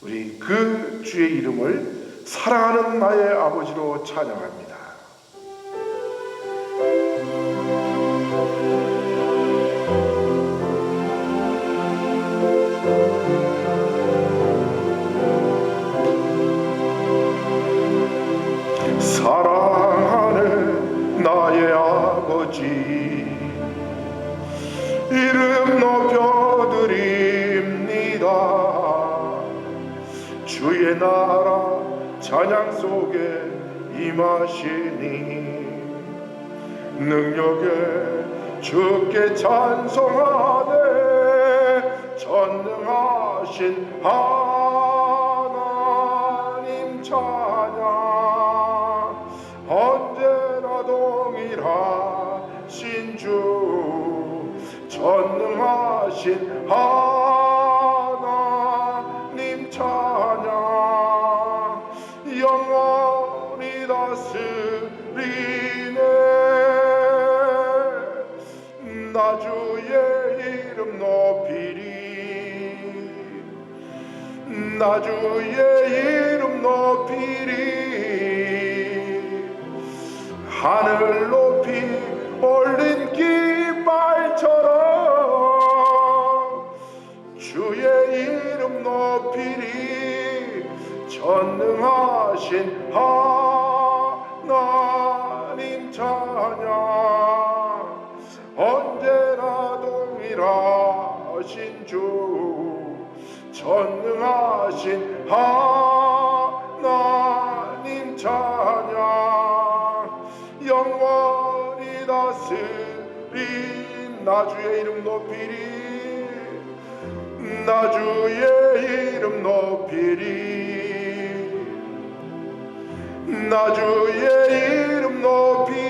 우리 그 주의 이름을 사랑하는 나의 아버지로 찬양합니다. 사랑하는 나의 아버지, 이름 높여드립니다. 주의 나라 찬양 속에 임하시니 능력에 주께 찬송하네. 전능하신 하나님 찬양, 언제나 동일하신 주, 전능하신 하나님 찬양, 영원히 다스리네. 나 주의 이름 높이리, 나 주의 이름 높이리. 하늘 높이 올린 깃발처럼 주의 이름 높이리. 전능하신 하나님 찬양, 언제나 동일하신 주, 전능하신 하나님 찬양, 영원히 다스린 나 주의 이름 높이리, 나 주의 이름 높이리. 나 주의 이름 높이리.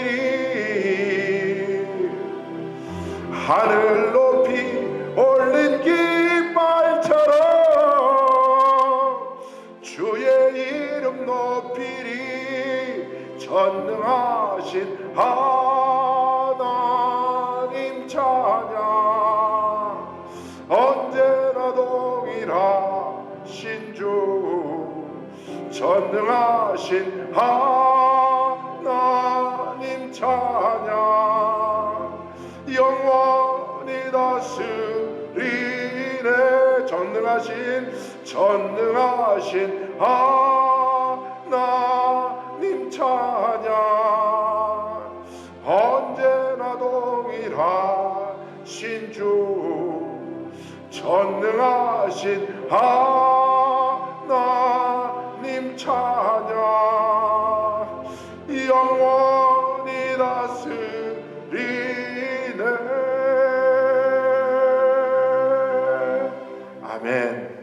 하늘 높이 올린 깃발처럼 주의 이름 높이리. 전능하신 하나님 찬양, 언제나 동일하신 주, 전능하신 하나님 찬양, 영원히 다스리네. 전능하신 하나님 찬양, 언제나 동일하신 주, 전능하신 하나님 찬양, 영원히 다스리네. 아멘.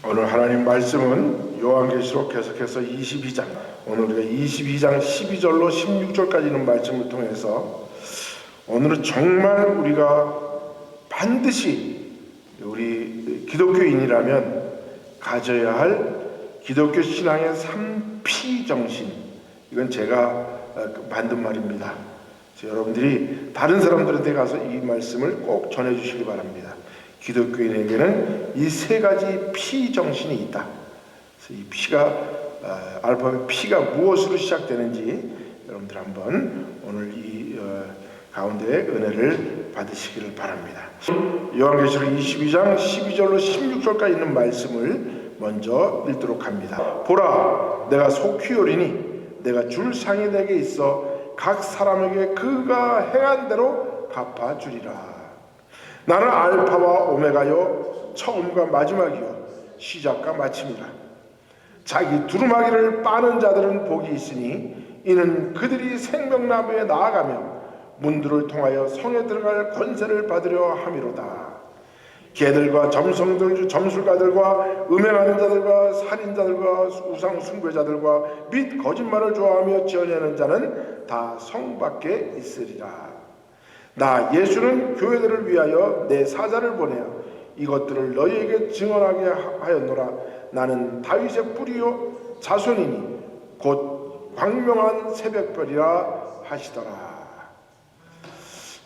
오늘 하나님 말씀은 요한계시록 계속해서 22장, 오늘 우리가 22장 12절로 16절까지 있는 말씀을 통해서 오늘은 정말 우리가 반드시 우리 기독교인이라면 가져야 할 기독교 신앙의 3P 정신, 이건 제가 만든 말입니다. 여러분들이 다른 사람들한테 가서 이 말씀을 꼭 전해주시기 바랍니다. 기독교인에게는 이 세 가지 P 정신이 있다. 그래서 이 P가 알파벳 P가 무엇으로 시작되는지 여러분들 한번 오늘 이 가운데 은혜를 받으시기를 바랍니다. 요한계시록 22장 12절로 16절까지 있는 말씀을 먼저 읽도록 합니다. 보라, 내가 속히 오리니 내가 줄 상이 내게 있어 각 사람에게 그가 행한 대로 갚아주리라. 나는 알파와 오메가요, 처음과 마지막이요, 시작과 마침이라. 자기 두루마기를 빠는 자들은 복이 있으니 이는 그들이 생명나무에 나아가며 문들을 통하여 성에 들어갈 권세를 받으려 함이로다. 개들과 점술가들과 음행하는 자들과 살인자들과 우상 숭배자들과 및 거짓말을 좋아하며 지어내는 자는 다 성 밖에 있으리라. 나 예수는 교회들을 위하여 내 사자를 보내어 이것들을 너희에게 증언하게 하였노라. 나는 다윗의 뿌리요 자손이니 곧 광명한 새벽별이라 하시더라.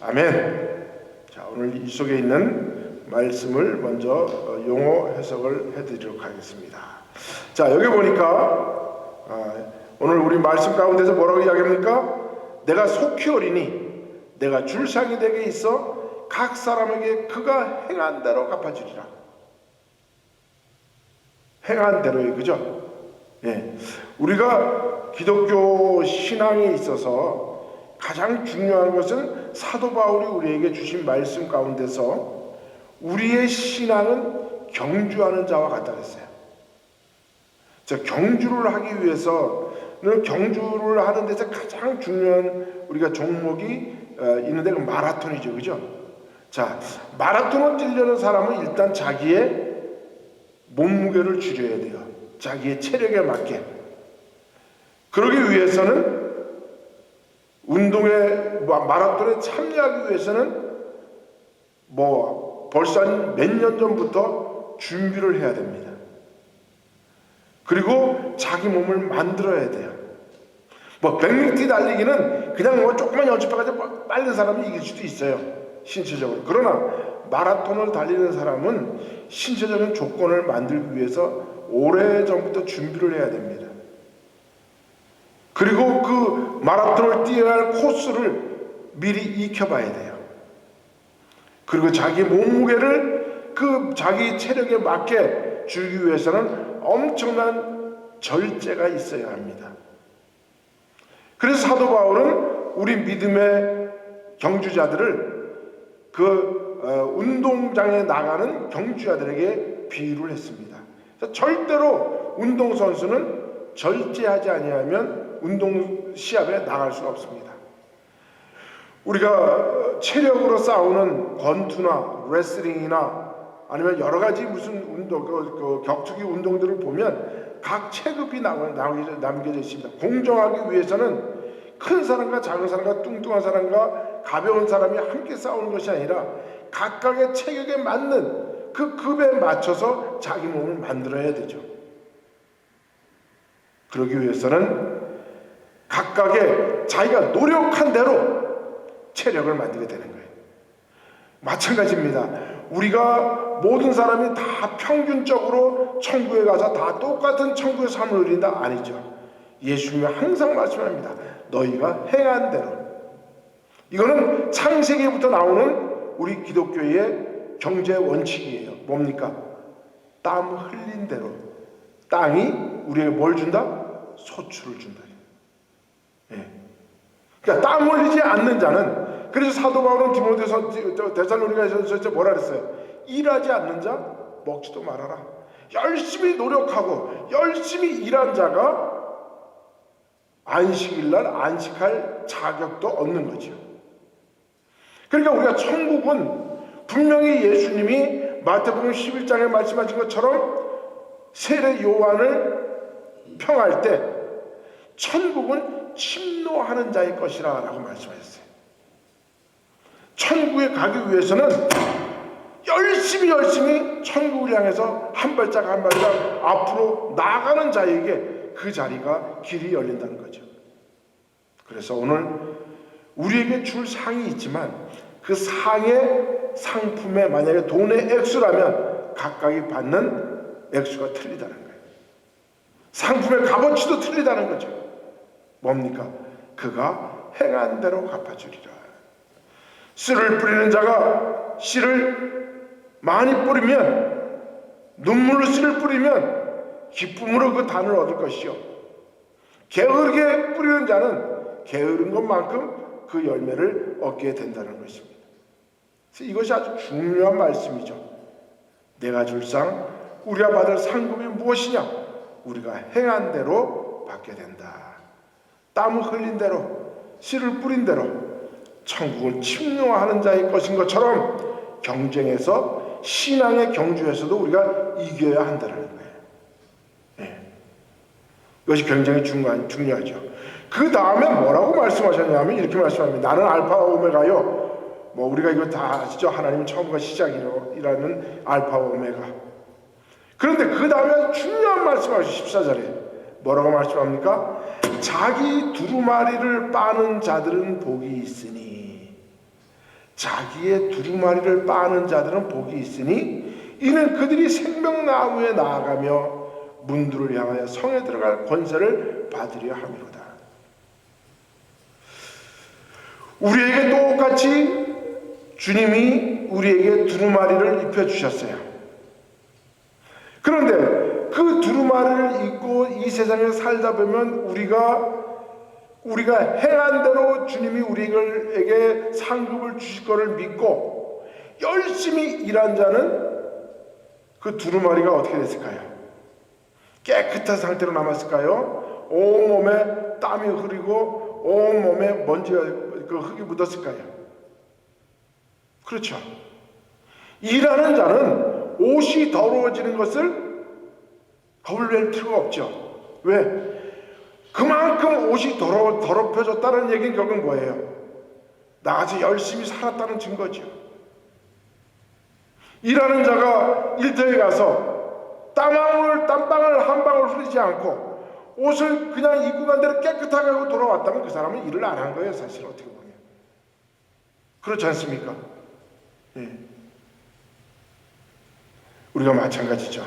아멘. 자, 오늘 이 속에 있는 말씀을 먼저 용어 해석을 해드리도록 하겠습니다. 자, 여기 보니까 오늘 우리 말씀 가운데서 뭐라고 이야기합니까? 내가 속히 오리니 내가 줄상이 되게 있어 각 사람에게 그가 행한 대로 갚아주리라. 행한 대로예요, 그죠? 예, 우리가 기독교 신앙에 있어서 가장 중요한 것은 사도 바울이 우리에게 주신 말씀 가운데서 우리의 신앙은 경주하는 자와 같다 그랬어요. 자, 경주를 하기 위해서는 경주를 하는 데서 가장 중요한 우리가 종목이 있는데 그 마라톤이죠, 그죠? 자, 마라톤을 뛰려는 사람은 일단 자기의 몸무게를 줄여야 돼요. 자기의 체력에 맞게. 그러기 위해서는 마라톤에 참여하기 위해서는 벌써 한 몇 년 전부터 준비를 해야 됩니다. 그리고 자기 몸을 만들어야 돼요. 100m 달리기는 그냥 조금만 연습해가지고 빠른 사람이 이길 수도 있어요, 신체적으로. 그러나 마라톤을 달리는 사람은 신체적인 조건을 만들기 위해서 오래전부터 준비를 해야 됩니다. 그리고 그 마라톤을 뛰어야 할 코스를 미리 익혀봐야 돼요. 그리고 자기 몸무게를 그 자기 체력에 맞게 줄이기 위해서는 엄청난 절제가 있어야 합니다. 그래서 사도 바울은 우리 믿음의 경주자들을 운동장에 나가는 경주자들에게 비유를 했습니다. 절대로 운동선수는 절제하지 아니하면 운동 시합에 나갈 수가 없습니다. 우리가 체력으로 싸우는 권투나 레슬링이나 아니면 여러 가지 무슨 운동, 격투기 운동들을 보면 각 체급이 남겨져 있습니다. 공정하기 위해서는 큰 사람과 작은 사람과 뚱뚱한 사람과 가벼운 사람이 함께 싸우는 것이 아니라 각각의 체격에 맞는 그 급에 맞춰서 자기 몸을 만들어야 되죠. 그러기 위해서는 각각의 자기가 노력한 대로 체력을 만들게 되는 거예요. 마찬가지입니다. 우리가 모든 사람이 다 평균적으로 천국에 가서 다 똑같은 천국의 삶을 누린다? 아니죠. 예수님이 항상 말씀합니다. 너희가 행한 대로. 이거는 창세기부터 나오는 우리 기독교의 경제 원칙이에요. 뭡니까? 땀 흘린 대로. 땅이 우리에게 뭘 준다? 소출을 준다. 예. 그러니까 땀 흘리지 않는 자는, 그래서 사도 바울은 데살로니가에서 뭐라 그랬어요? 일하지 않는 자 먹지도 말아라. 열심히 노력하고 열심히 일한 자가 안식일날 안식할 자격도 얻는 거죠. 그러니까 우리가 천국은 분명히 예수님이 마태복음 11장에 말씀하신 것처럼 세례 요한을 평할 때 천국은 침노하는 자의 것이라 라고 말씀하셨어요. 천국에 가기 위해서는 열심히 천국을 향해서 한 발짝 한 발짝 앞으로 나가는 자에게 그 자리가 길이 열린다는 거죠. 그래서 오늘 우리에게 줄 상이 있지만 그 상의 상품에 만약에 돈의 액수라면 각각이 받는 액수가 틀리다는 거예요. 상품의 값어치도 틀리다는 거죠. 뭡니까? 그가 행한 대로 갚아주리라. 씨를 뿌리는 자가 씨를 많이 뿌리면, 눈물로 씨를 뿌리면 기쁨으로 그 단을 얻을 것이요, 게으르게 뿌리는 자는 게으른 것만큼 그 열매를 얻게 된다는 것입니다. 그래서 이것이 아주 중요한 말씀이죠. 내가 줄 상, 우리가 받을 상급이 무엇이냐? 우리가 행한 대로 받게 된다. 땀을 흘린 대로, 씨를 뿌린 대로 천국을 침노하는 자의 것인 것처럼 경쟁에서, 신앙의 경주에서도 우리가 이겨야 한다는 거예요. 네. 이것이 굉장히 중요하죠. 그 다음에 뭐라고 말씀하셨냐면 이렇게 말씀합니다. 나는 알파 오메가요. 우리가 이거 다 아시죠? 하나님은 처음과 시작이라는 알파 오메가. 그런데 그 다음에 중요한 말씀하시죠. 14절에 뭐라고 말씀합니까? 자기 두루마리를 빠는 자들은 복이 있으니, 자기의 두루마리를 빠는 자들은 복이 있으니 이는 그들이 생명나무에 나아가며 문들을 향하여 성에 들어갈 권세를 받으려 함이로다. 우리에게 똑같이 주님이 우리에게 두루마리를 입혀주셨어요. 그런데 그 두루마리를 입고 이 세상에 살다 보면 우리가 행한 대로 주님이 우리에게 상급을 주실 것을 믿고 열심히 일한 자는 그 두루마리가 어떻게 됐을까요? 깨끗한 상태로 남았을까요? 온몸에 땀이 흐르고 온몸에 먼지가 흙이 묻었을까요? 그렇죠. 일하는 자는 옷이 더러워지는 것을 겁을 낼 필요가 없죠. 왜? 그만큼 옷이 더럽혀졌다는 얘기는 결국은 뭐예요? 나같이 열심히 살았다는 증거죠. 일하는 자가 일터에 가서 땀방울 한 방울 흐르지 않고 옷을 그냥 입고 간 대로 깨끗하게 하고 돌아왔다면 그 사람은 일을 안 한 거예요. 사실 어떻게 보면. 그렇지 않습니까? 예. 우리가 마찬가지죠.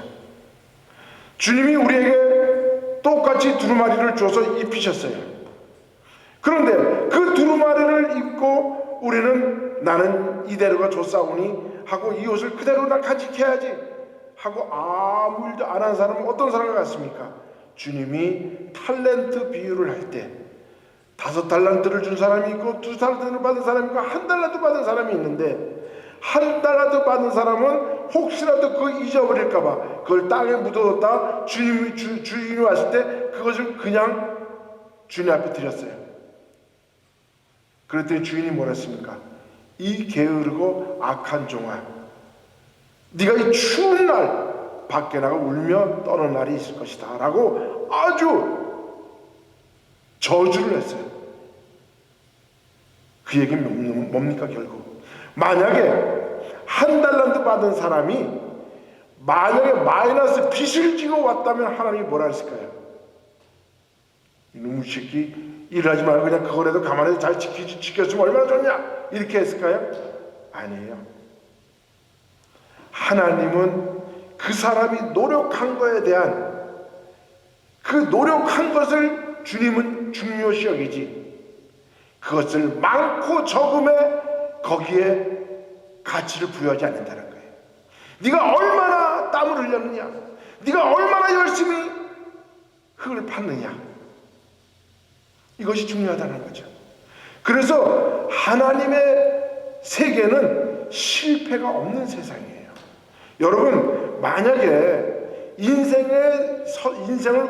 주님이 우리에게 똑같이 두루마리를 줘서 입히셨어요. 그런데 그 두루마리를 입고 우리는 나는 이대로가 좋사오니 하고 이 옷을 그대로 나 간직해야지 하고 아무 일도 안 한 사람은 어떤 사람 같습니까? 주님이 탤런트 비유를 할 때 5달란트를 준 사람이 있고 2달란트를 받은 사람이 있고 1달란트 받은 사람이 있는데 1달란트 받은 사람은 혹시라도 그거 잊어버릴까봐 그걸 땅에 묻어뒀다 주인이 왔을 때 그것을 그냥 주님 앞에 드렸어요. 그랬더니 주인이 뭐라 했습니까? 이 게으르고 악한 종아, 네가 이 추운 날 밖에 나가 울며 떠는 날이 있을 것이다 라고 아주 저주를 했어요. 그 얘기는 뭡니까? 결국 만약에 1달란트 받은 사람이 만약에 마이너스 빚을 지고 왔다면 하나님이 뭐라 했을까요? 이놈의 새끼 일하지 말고 그냥 그거라도 가만히 잘 지켰으면 얼마나 좋냐 이렇게 했을까요? 아니에요. 하나님은 그 사람이 노력한 거에 대한 그 노력한 것을 주님은 중요시 여기지 그것을 많고 적음에 거기에 가치를 부여하지 않는다는 거예요. 네가 얼마나 땀을 흘렸느냐, 네가 얼마나 열심히 흙을 팠느냐, 이것이 중요하다는 거죠. 그래서 하나님의 세계는 실패가 없는 세상이에요. 여러분, 만약에 인생을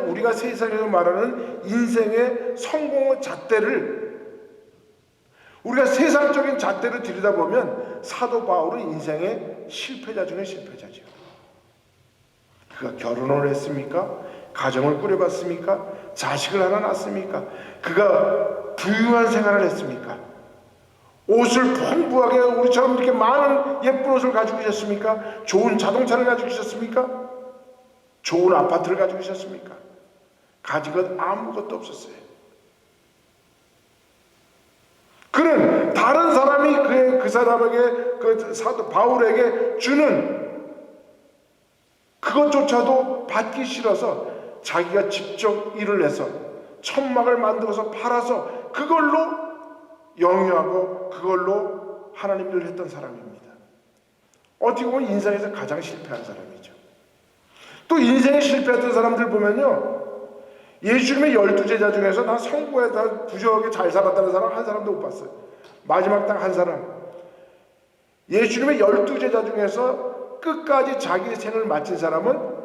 우리가 세상에서 말하는 인생의 성공의 잣대를 우리가 세상적인 잣대를 들여다보면 사도 바울은 인생의 실패자 중에 실패자죠. 그가 결혼을 했습니까? 가정을 꾸려봤습니까? 자식을 하나 낳습니까? 그가 부유한 생활을 했습니까? 옷을 풍부하게 우리처럼 이렇게 많은 예쁜 옷을 가지고 계셨습니까? 좋은 자동차를 가지고 계셨습니까? 좋은 아파트를 가지고 계셨습니까? 가진 것 아무것도 없었어요. 그는 다른 사람이 그 사람에게 그 사도 바울에게 주는 그것조차도 받기 싫어서 자기가 직접 일을 해서 천막을 만들어서 팔아서 그걸로 영위하고 그걸로 하나님 일을 했던 사람입니다. 어떻게 보면 인생에서 가장 실패한 사람이죠. 또 인생에 실패했던 사람들 보면요, 예수님의 12제자 중에서 다 성공에 다 부유하게 잘 살았다는 사람 한 사람도 못 봤어요. 마지막 딱 한 사람. 예수님의 12제자 중에서 끝까지 자기 생을 마친 사람은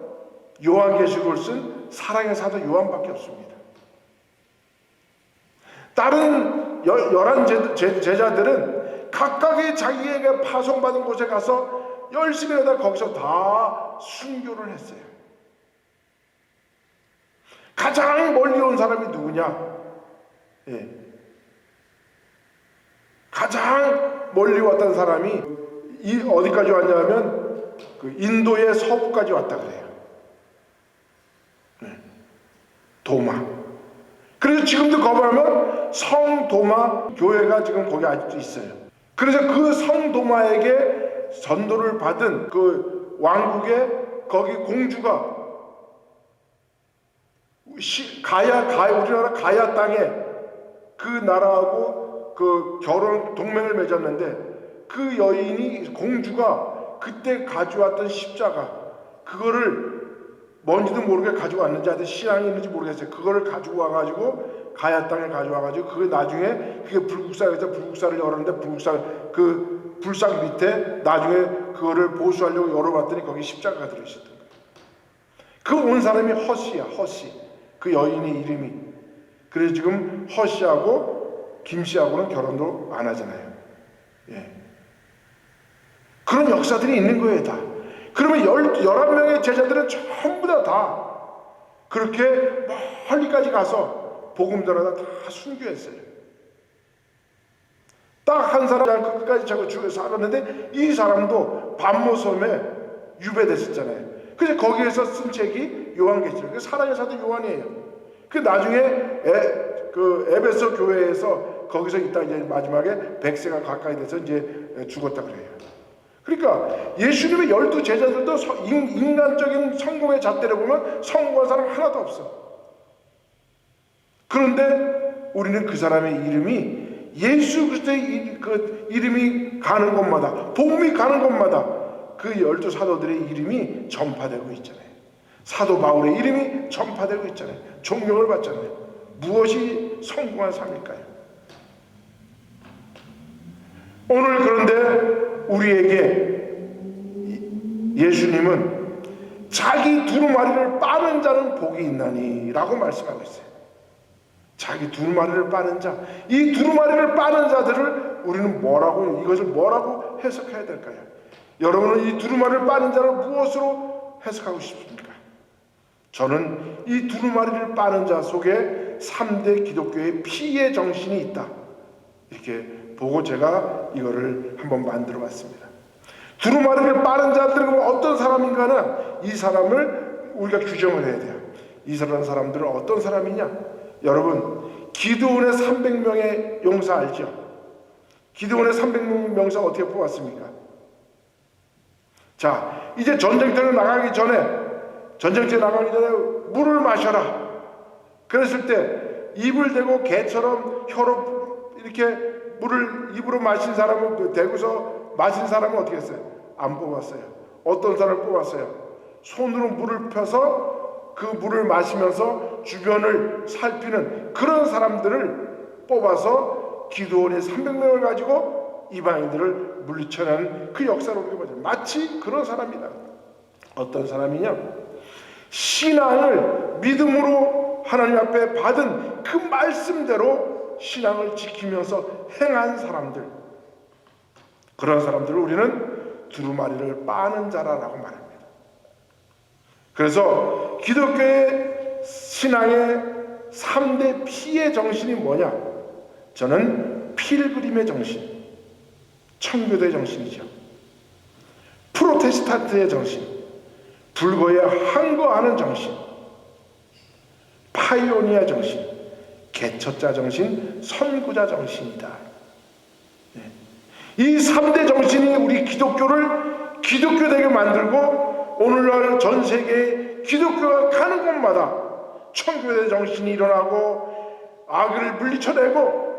요한계시록을 쓴 사랑의 사도 요한밖에 없습니다. 다른 11 제자들은 각각의 자기에게 파송받은 곳에 가서 열심히 하다 거기서 다 순교를 했어요. 가장 멀리 온 사람이 누구냐? 예. 가장 멀리 왔던 사람이 어디까지 왔냐면 그 인도의 서부까지 왔다 그래요. 네. 도마. 그래서 지금도 거기 가면 성 도마 교회가 지금 거기 아직도 있어요. 그래서 그 성도마에게 전도를 받은 그 왕국의 거기 공주가 우리나라 가야 땅에 그 나라하고 그 결혼 동맹을 맺었는데, 그 여인이 공주가 그때 가져왔던 십자가, 그거를 뭔지도 모르게 가지고 왔는지, 하여튼 신앙이 있는지 모르겠어요. 그거를 가지고 와가지고 가야 땅에 가져와가지고, 그게 나중에 그게 불국사에서 불국사를 열었는데, 그 불상 밑에 나중에 그거를 보수하려고 열어봤더니 거기 십자가가 들어있었던 거예요. 그 온 사람이 허씨야, 허씨. 그 여인의 이름이. 그래서 지금 허씨하고 김씨하고는 결혼도 안 하잖아요. 예. 그런 역사들이 있는 거예요, 다. 그러면 11명의 제자들은 전부 다 그렇게 멀리까지 가서 복음 전하다 다 순교했어요. 딱 한 사람 끝까지 자고 죽여서 살았는데, 이 사람도 반모섬에 유배됐었잖아요. 그래서 거기에서 쓴 책이 요한계시록. 사랑의 사도 요한이에요. 그 나중에 에베소 교회에서 거기서 있다 이제 마지막에 100세가 가까이 돼서 이제 죽었다 그래요. 그러니까 예수님의 12 제자들도 인간적인 성공의 잣대를 보면 성공한 사람 하나도 없어. 그런데 우리는 그 사람의 이름이, 예수 그리스도의 그 이름이 가는 곳마다, 복음이 가는 곳마다 그 12 사도들의 이름이 전파되고 있잖아요. 사도 바울의 이름이 전파되고 있잖아요. 존경을 받잖아요. 무엇이 성공한 삶일까요? 오늘 그런데 우리에게 예수님은 자기 두루마리를 빠는 자는 복이 있나니 라고 말씀하고 있어요. 자기 두루마리를 빠는 자, 이 두루마리를 빠는 자들을 우리는 이것을 뭐라고 해석해야 될까요? 여러분은 이 두루마리를 빠는 자를 무엇으로 해석하고 싶습니까? 저는 이 두루마리를 빠는 자 속에 3대 기독교의 피의 정신이 있다, 이렇게 보고 제가 이거를 한번 만들어 봤습니다. 두루마리를 빠는 자들은 어떤 사람인가는, 이 사람을 우리가 규정을 해야 돼요. 이 사람들은 어떤 사람이냐? 여러분, 기드온의 300명의 용사 알죠? 기드온의 300명 용사 어떻게 뽑았습니까? 자, 이제 전쟁터에 나가기 전에 물을 마셔라. 그랬을 때 입을 대고 개처럼 혀로 이렇게 물을 입으로 마신 사람은, 대고서 마신 사람은 어떻게 했어요? 안 뽑았어요. 어떤 사람을 뽑았어요? 손으로 물을 펴서 그 물을 마시면서 주변을 살피는 그런 사람들을 뽑아서 기드온의 300명을 가지고 이방인들을 물리쳐낸 그 역사를 우리가 보죠. 마치 그런 사람이다. 어떤 사람이냐? 신앙을 믿음으로 하나님 앞에 받은 그 말씀대로 신앙을 지키면서 행한 사람들, 그런 사람들을 우리는 두루마리를 빠는 자라라고 말합니다. 그래서 기독교의 신앙의 3대 피의 정신이 뭐냐? 저는 필그림의 정신, 청교도의 정신이죠. 프로테스탄트의 정신, 불거에 항거하는 정신, 파이오니아 정신, 개척자 정신, 선구자 정신이다. 네. 이 3대 정신이 우리 기독교를 기독교되게 만들고, 오늘날 전 세계에 기독교가 가는 곳마다 청교도의 정신이 일어나고 악을 물리쳐내고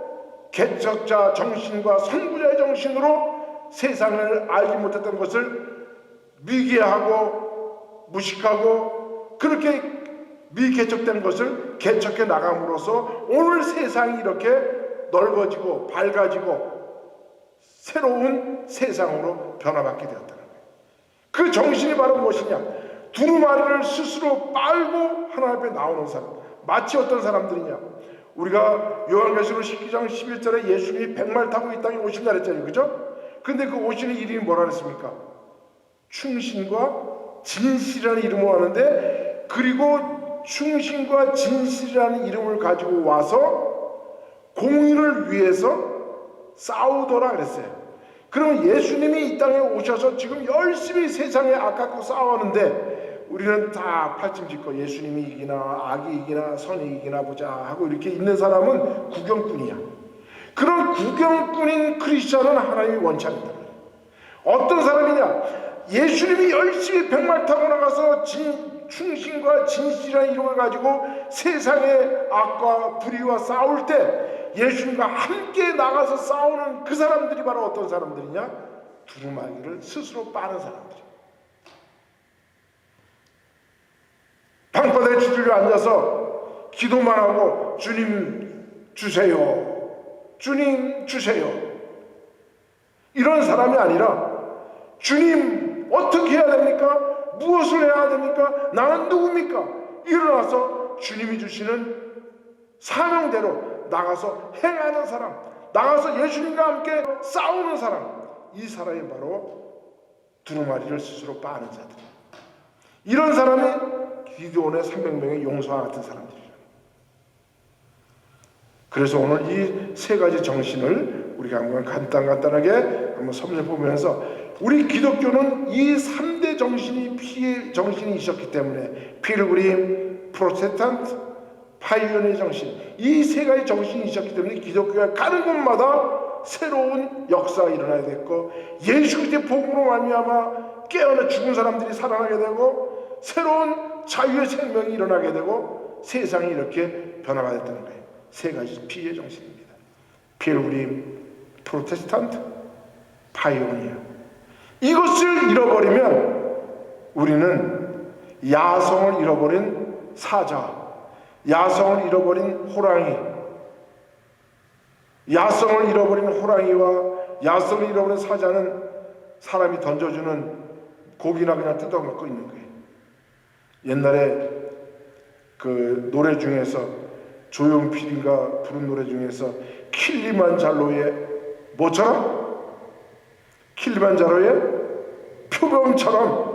개척자 정신과 선구자의 정신으로 세상을 알지 못했던 것을 미개하고 무식하고 그렇게 미개척된 것을 개척해 나감으로써 오늘 세상이 이렇게 넓어지고 밝아지고 새로운 세상으로 변화받게 되었다는 거예요. 그 정신이 바로 무엇이냐? 두루마리를 스스로 빨고 하나님 앞에 나오는 사람. 마치 어떤 사람들이냐? 우리가 요한계시록 19장 11절에 예수님이 백마를 타고 이 땅에 오신다 그랬잖아요. 그죠? 근데 그 오시는 이름이 뭐라 그랬습니까? 충신과 진실이라는 이름으로 하는데, 그리고 충신과 진실이라는 이름을 가지고 와서 공의를 위해서 싸우더라 그랬어요. 그러면 예수님이 이 땅에 오셔서 지금 열심히 세상에 아깝고 싸우는데, 우리는 다 팔짱 짚고 예수님이 이기나 악이 이기나 선이 이기나 보자 하고 이렇게 있는 사람은 구경꾼이야. 그런 구경꾼인 크리스천은 하나님이 원치 않는다. 어떤 사람이냐? 예수님이 열심히 백말 타고 나가서 충신과 진실이라는 이름을 가지고 세상의 악과 불의와 싸울 때 예수님과 함께 나가서 싸우는 그 사람들이 바로 어떤 사람들이냐? 두루마기를 스스로 빠는 사람들이에요. 방바닥에 주저려 앉아서 기도만 하고 주님 주세요, 주님 주세요, 이런 사람이 아니라 주님 어떻게 해야 됩니까? 무엇을 해야 됩니까? 나는 누굽니까? 일어나서 주님이 주시는 사명대로 나가서 행하는 사람, 나가서 예수님과 함께 싸우는 사람, 이 사람이 바로 두루마리를 스스로 빠는 자들. 이런 사람이 기드온의 300명의 용사와 같은 사람들이에요. 그래서 오늘 이 세 가지 정신을 우리가 한번 간단하게 한번 살펴보면서, 우리 기독교는 이 3대 정신이 피의 정신이 있었기 때문에 필그림, 프로테스탄트, 파이오니의 정신, 이 세 가지 정신이 있었기 때문에 기독교가 가는 곳마다 새로운 역사가 일어나야 됐고, 예수 그리스도의 복음으로 말미암아 깨어나 죽은 사람들이 살아나게 되고 새로운 자유의 생명이 일어나게 되고 세상이 이렇게 변화가 됐다는 거예요. 세 가지 피의 정신입니다. 필그림, 프로테스탄트, 파이오니아. 이것을 잃어버리면 우리는 야성을 잃어버린 사자, 야성을 잃어버린 호랑이, 야성을 잃어버린 호랑이와 야성을 잃어버린 사자는 사람이 던져주는 고기나 그냥 뜯어먹고 있는 거예요. 옛날에 그 노래 중에서 조용필이가 부른 노래 중에서 킬리만자로의 뭐처럼? 킬리만자로의 표범처럼,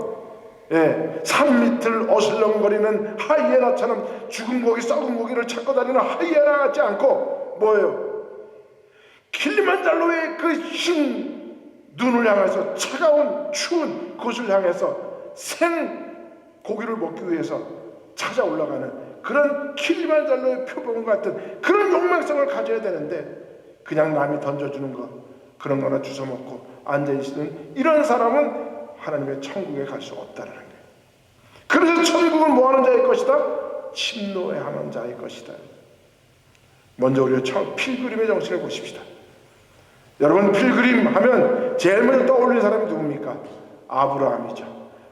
산 밑을 어슬렁거리는 하이에나처럼 죽은 고기, 썩은 고기를 찾고 다니는 하이에나 같지 않고 뭐예요? 킬리만자로의 그 흰 눈을 향해서, 차가운 추운 곳을 향해서 생 고기를 먹기 위해서 찾아 올라가는 그런 킬리만자로의 표범 같은 그런 욕망성을 가져야 되는데, 그냥 남이 던져주는 거 그런 거나 주워 먹고 앉아있는 이런 사람은 하나님의 천국에 갈 수 없다는 거예요. 그래서 천국은 뭐하는 자의 것이다? 침노해하는 자의 것이다. 먼저 우리가 필그림의 정신을 보십시다. 여러분, 필그림 하면 제일 먼저 떠올리는 사람이 누굽니까? 아브라함이죠.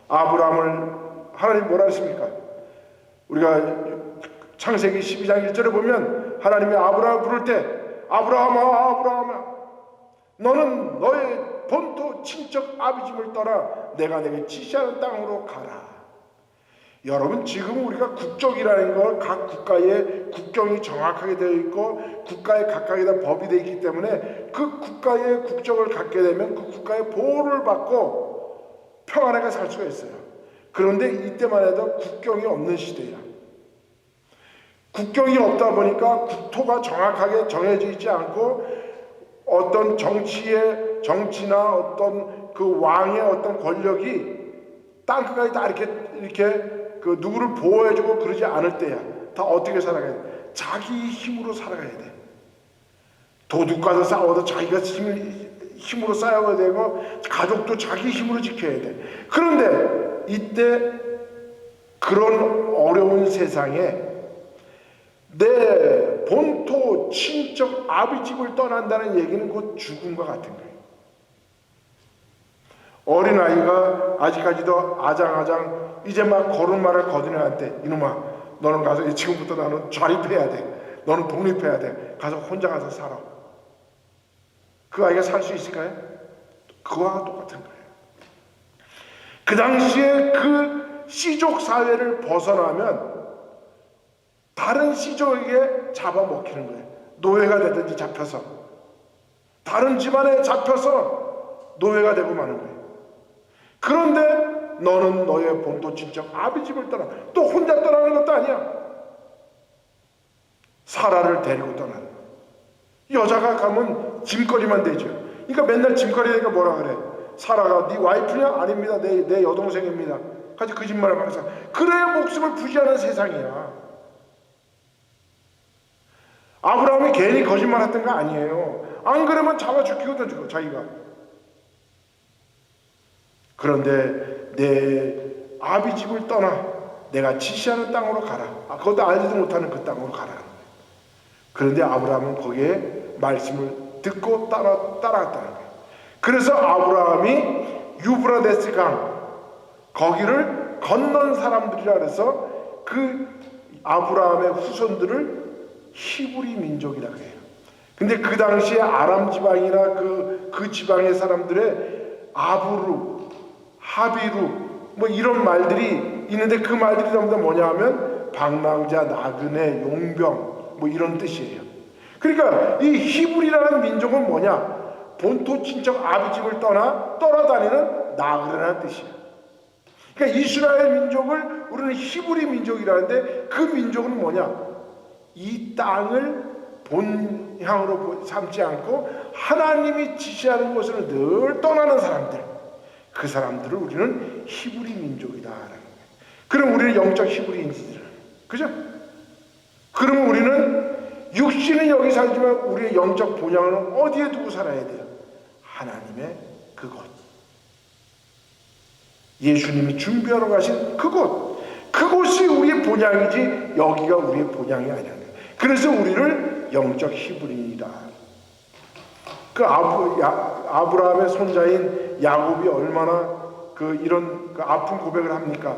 아브라함을 하나님 뭐라 했습니까? 우리가 창세기 12장 1절에 보면 하나님이 아브라함을 부를 때, 아브라함아, 아브라함아, 너는 너의 본토 친척 아비집을 떠나 내가 내게 지시하는 땅으로 가라. 여러분, 지금 우리가 국적이라는 걸 각 국가의 국경이 정확하게 되어 있고 국가에 각각에 법이 되어 있기 때문에 그 국가의 국적을 갖게 되면 그 국가의 보호를 받고 평안하게 살 수가 있어요. 그런데 이때만 해도 국경이 없는 시대야. 국경이 없다 보니까 국토가 정확하게 정해져 있지 않고 어떤 정치나 어떤 그 왕의 어떤 권력이 땅끝까지 다 이렇게 그 누구를 보호해주고 그러지 않을 때야. 다 어떻게 살아가야 돼? 자기 힘으로 살아가야 돼. 도둑과도 싸워도 자기가 힘으로 싸워야 되고 가족도 자기 힘으로 지켜야 돼. 그런데 이때 그런 어려운 세상에 내 본토 친척 아비집을 떠난다는 얘기는 곧 죽음과 같은 거예요. 어린아이가 아직까지도 아장아장 이제 막 걸음마를 거두려할 때, 이놈아 너는 가서 지금부터 나는 자립해야 돼. 너는 독립해야 돼. 가서 혼자 가서 살아. 그 아이가 살 수 있을까요? 그와 똑같은 거예요. 그 당시에 그 씨족 사회를 벗어나면 다른 씨족에게 잡아먹히는 거예요. 노예가 되든지 잡혀서 다른 집안에 잡혀서 노예가 되고 마는 거예요. 그런데 너는 너의 본토 친척 아비집을 떠나, 또 혼자 떠나는 것도 아니야. 사라를 데리고 떠나는 거예요. 여자가 가면 짐거리만 되죠. 그러니까 맨날 짐거리 되니까 뭐라 그래? 사라가 네 와이프냐? 아닙니다. 내 여동생입니다. 같이 거짓말을 하면서 그래야 목숨을 부지하는 세상이야. 아브라함이 괜히 거짓말했던 거 아니에요. 안 그러면 잡아 죽이거든 죽어 자기가. 그런데 내 아비 집을 떠나 내가 지시하는 땅으로 가라. 그것도 알지도 못하는 그 땅으로 가라. 그런데 아브라함은 거기에 말씀을 듣고 따라갔다는 거예요. 그래서 아브라함이 유브라데스 강 거기를 건넌 사람들이라 그래서 그 아브라함의 후손들을 히브리 민족이라고 해요. 근데 그 당시에 아람 지방이나 그 지방의 사람들의 아부루, 하비루 뭐 이런 말들이 있는데 그 말들이 전부 다 뭐냐 하면 방랑자, 나그네, 용병 뭐 이런 뜻이에요. 그러니까 이 히브리라는 민족은 뭐냐? 본토 친척 아비집을 떠나다니는 나그네라는 뜻이야. 그러니까 이스라엘 민족을 우리는 히브리 민족이라는데 그 민족은 뭐냐? 이 땅을 본향으로 삼지 않고 하나님이 지시하는 곳으로 늘 떠나는 사람들, 그 사람들을 우리는 히브리 민족이다라는 거예요. 그럼 우리는 영적 히브리인들, 그죠? 그러면 우리는 육신은 여기 살지만 우리의 영적 본향은 어디에 두고 살아야 돼요? 하나님의 그곳, 예수님이 준비하러 가신 그곳이 우리의 본향이지 여기가 우리의 본향이 아니야. 그래서 우리를 영적 히브리인이다. 그 아브라함의 손자인 야곱이 얼마나 이런 아픈 고백을 합니까?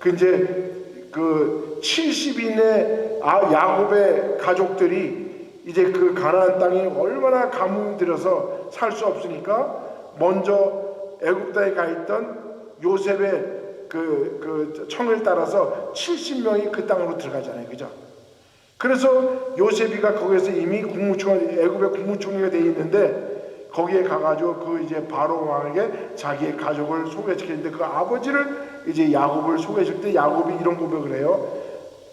이제 70인의 야곱의 가족들이 이제 그 가나안 땅이 얼마나 가뭄 들여서 살 수 없으니까 먼저 애굽에 가 있던 요셉의 그 청을 따라서 70명이 그 땅으로 들어가잖아요, 그죠? 그래서 요셉이가 거기에서 이미 애굽의 국무총리가 돼 있는데 거기에 가가지고 이제 바로 왕에게 자기의 가족을 소개시키는데 그 아버지를 이제 야곱을 소개시킬 때 야곱이 이런 고백을 해요.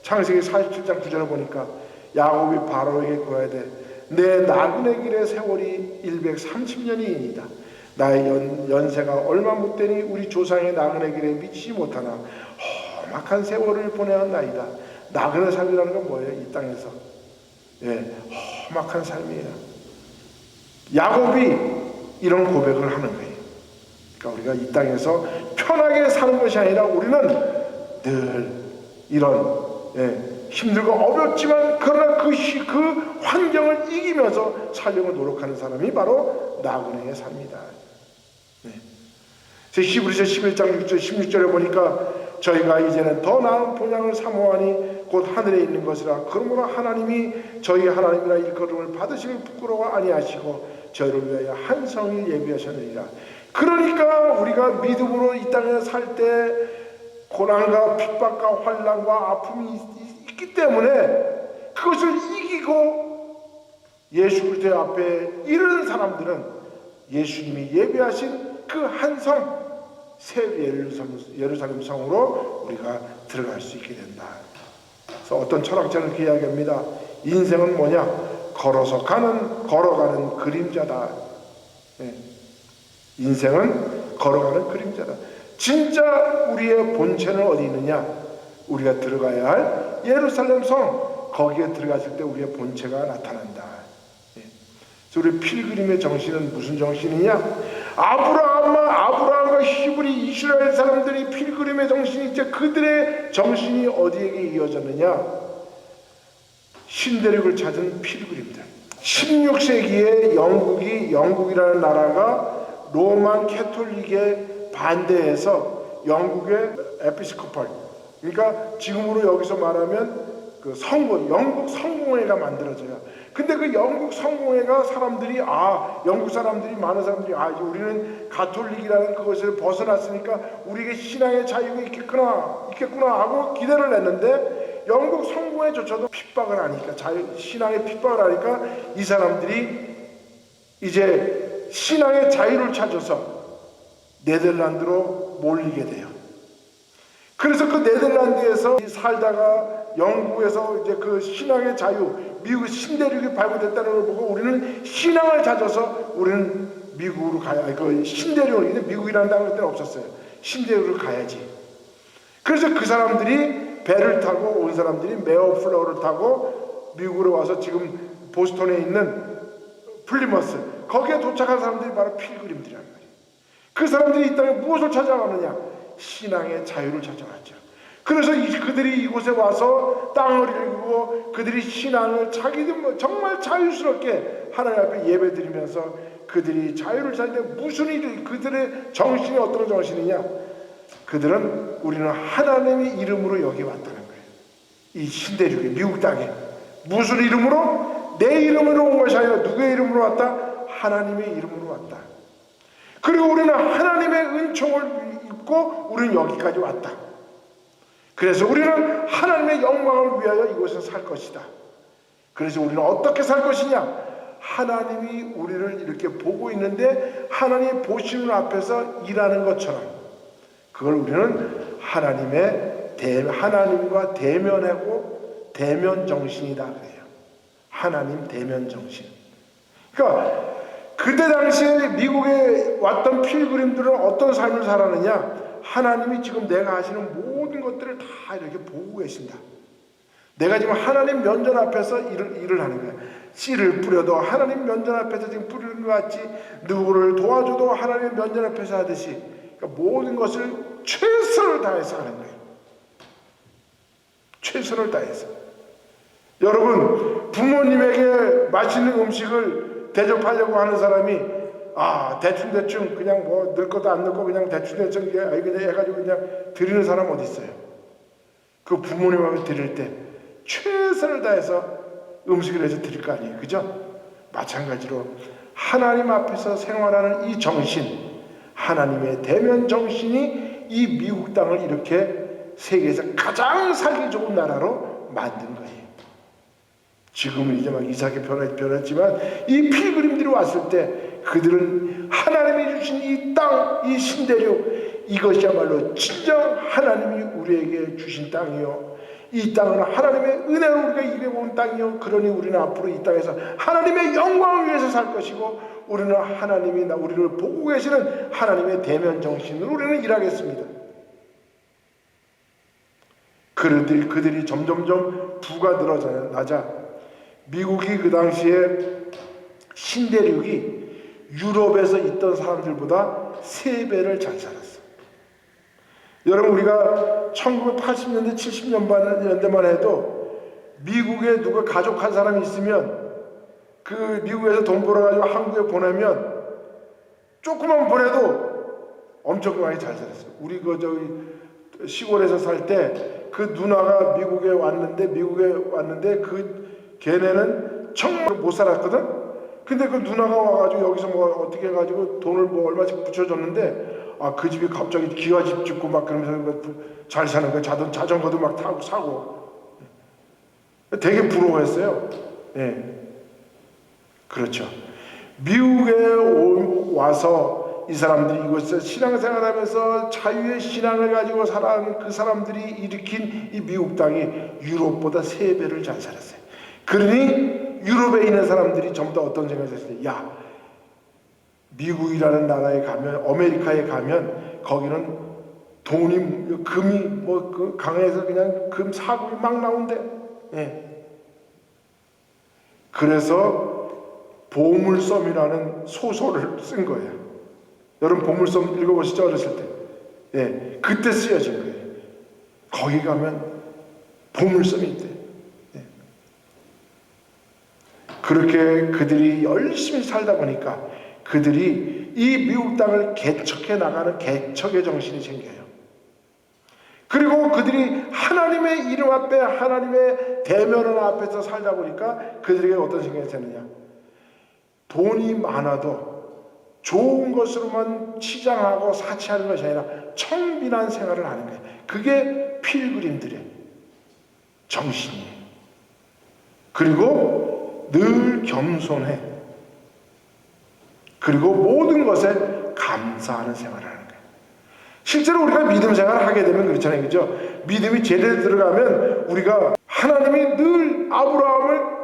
창세기 47장 9절에 보니까 야곱이 바로에게 구해야 돼. 내 나그네 길의 세월이 130년이니이다. 나의 연세가 얼마 못 되니 우리 조상의 나그네 길에 미치지 못하나 험악한 세월을 보내었나이다. 나그네 삶이라는 건 뭐예요? 이 땅에서 험악한 삶이에요. 야곱이 이런 고백을 하는 거예요. 그러니까 우리가 이 땅에서 편하게 사는 것이 아니라 우리는 늘 이런 힘들고 어렵지만 그러나 그 환경을 이기면서 살려고 노력하는 사람이 바로 나그네의 삶이다. 히브리서 11장 6절 16절에 보니까 저희가 이제는 더 나은 본향을 사모하니 곧 하늘에 있는 것이라. 그러므로 하나님이 저희 하나님이라 일컬음을 받으시길 부끄러워 아니하시고 저희를 위하여 한 성을 예비하셨느니라. 그러니까 우리가 믿음으로 이 땅에 살 때 고난과 핍박과 환난과 아픔이 있기 때문에 그것을 이기고 예수 그리스도 앞에 이르는 사람들은 예수님이 예비하신 그 한 성, 새 예루살렘 성으로 우리가 들어갈 수 있게 된다. 그래서 어떤 철학자는 그 이야기합니다. 인생은 뭐냐? 걸어가는 그림자다. 인생은 걸어가는 그림자다. 진짜 우리의 본체는 어디 있느냐? 우리가 들어가야 할 예루살렘 성, 거기에 들어갔을 때 우리의 본체가 나타난다. 그래서 우리 필그림의 정신은 무슨 정신이냐? 아브라함과 히브리 이스라엘 사람들이 필그림의 정신이 이제 그들의 정신이 어디에게 이어졌느냐? 신대륙을 찾은 필그림들. 16세기에 영국이라는 나라가 로만 캐톨릭에 반대해서 영국의 에피스코팔, 그러니까 지금으로 여기서 말하면 그 영국 성공회가 만들어져요. 근데 그 영국 성공회가 영국 사람들이 많은 사람들이 우리는 가톨릭이라는 그것을 벗어났으니까 우리에게 신앙의 자유가 있겠구나 하고 기대를 했는데 영국 성공회조차도 핍박을 하니까 신앙의 핍박을 하니까 이 사람들이 이제 신앙의 자유를 찾아서 네덜란드로 몰리게 돼요. 그래서 그 네덜란드에서 살다가 영국에서 이제 그 신앙의 자유, 미국 신대륙이 발굴됐다는 걸 보고 우리는 신앙을 찾아서 우리는 미국으로 신대륙을, 미국이라는 땅은 그때는 없었어요. 신대륙으로 가야지. 그래서 그 사람들이 배를 타고 온 사람들이 메어플라워를 타고 미국으로 와서 지금 보스턴에 있는 플리머스, 거기에 도착한 사람들이 바로 필그림들이란 말이에요. 그 사람들이 이 땅에 무엇을 찾아가느냐? 신앙의 자유를 찾아왔죠. 그래서 그들이 이곳에 와서 땅을 일구고 그들이 신앙을 자기들 정말 자유스럽게 하나님 앞에 예배드리면서 그들이 자유를 찾는데 무슨 일이, 그들의 정신이 어떤 정신이냐? 그들은 우리는 하나님의 이름으로 여기 왔다는 거예요. 이 신대륙에, 미국 땅에. 무슨 이름으로? 내 이름으로 온 것이 아니라 누구의 이름으로 왔다? 하나님의 이름으로 왔다. 그리고 우리는 하나님의 은총을 입고 우리는 여기까지 왔다. 그래서 우리는 하나님의 영광을 위하여 이곳에서 살 것이다. 그래서 우리는 어떻게 살 것이냐? 하나님이 우리를 이렇게 보고 있는데 하나님이 보시는 앞에서 일하는 것처럼, 그걸 우리는 하나님과 대면하고 대면 정신이다 그래요. 하나님 대면 정신. 그러니까 그때 당시에 미국에 왔던 필그림들은 어떤 삶을 살았느냐? 하나님이 지금 내가 하시는 모든 것들을 다 이렇게 보고 계신다. 내가 지금 하나님 면전 앞에서 일을 하는 거야. 씨를 뿌려도 하나님 면전 앞에서 지금 뿌리는 것 같이, 누구를 도와줘도 하나님 면전 앞에서 하듯이, 그러니까 모든 것을 최선을 다해서 하는 거예요. 최선을 다해서. 여러분, 부모님에게 맛있는 음식을 대접하려고 하는 사람이 대충 그냥 뭐 넣을 것도 안 넣고 그냥 대충 그냥 해가지고 그냥 드리는 사람 어디 있어요? 그 부모님하고 드릴 때 최선을 다해서 음식을 해서 드릴 거 아니에요, 그죠? 마찬가지로 하나님 앞에서 생활하는 이 정신, 하나님의 대면 정신이 이 미국 땅을 이렇게 세계에서 가장 살기 좋은 나라로 만든 거예요. 지금은 이제 막 이상하게 변했지만 이 필그림들이 왔을 때 그들은 하나님이 주신 이 땅, 이 신대륙, 이것이야말로 진정 하나님이 우리에게 주신 땅이요, 이 땅은 하나님의 은혜로 우리가 일해온 땅이요, 그러니 우리는 앞으로 이 땅에서 하나님의 영광을 위해서 살 것이고, 우리는 하나님이 우리를 보고 계시는 하나님의 대면 정신으로 우리는 일하겠습니다. 그들이 점점점 부가 늘어나자 미국이 그 당시에 신대륙이 유럽에서 있던 사람들보다 3배를 잘 살았어. 여러분, 우리가 1980년대 70년대만 해도 미국에 누가 가족한 사람이 있으면 그 미국에서 돈 벌어가지고 한국에 보내면 조금만 보내도 엄청나게 잘 살았어. 우리 시골에서 살 때 그 누나가 미국에 왔는데 그 걔네는 정말 못 살았거든. 근데 그 누나가 와가지고 여기서 뭐 어떻게 해가지고 돈을 뭐 얼마씩 붙여줬는데, 그 집이 갑자기 기와집 짓고 막 그러면서 잘 사는 거야. 자전거도 막 타고 사고. 되게 부러워했어요. 예. 그렇죠. 미국에 와서 이 사람들이 이곳에서 신앙생활하면서 자유의 신앙을 가지고 살아가는 그 사람들이 일으킨 이 미국 땅이 유럽보다 3배를 잘 살았어요. 그러니 유럽에 있는 사람들이 전부 다 어떤 생각을 했어요? 야, 미국이라는 나라에 가면, 아메리카에 가면 거기는 돈이, 금이 뭐 그 강에서 그냥 금 사고이 막 나온대. 예. 그래서 보물섬이라는 소설을 쓴 거예요. 여러분 보물섬 읽어보시죠, 어렸을 때. 예, 그때 쓰여진 거예요. 거기 가면 보물섬이 있대. 예. 그렇게 그들이 열심히 살다 보니까 그들이 이 미국 땅을 개척해 나가는 개척의 정신이 생겨요. 그리고 그들이 하나님의 이름 앞에, 하나님의 대면 앞에서 살다 보니까 그들에게 어떤 생각이 드느냐? 돈이 많아도 좋은 것으로만 치장하고 사치하는 것이 아니라 청빈한 생활을 하는 거예요. 그게 필그림들의 정신이에요. 그리고 늘 겸손해. 그리고 모든 것에 감사하는 생활을 하는 거예요. 실제로 우리가 믿음 생활을 하게 되면 그렇잖아요, 그죠? 믿음이 제대로 들어가면 우리가 하나님이 늘 아브라함을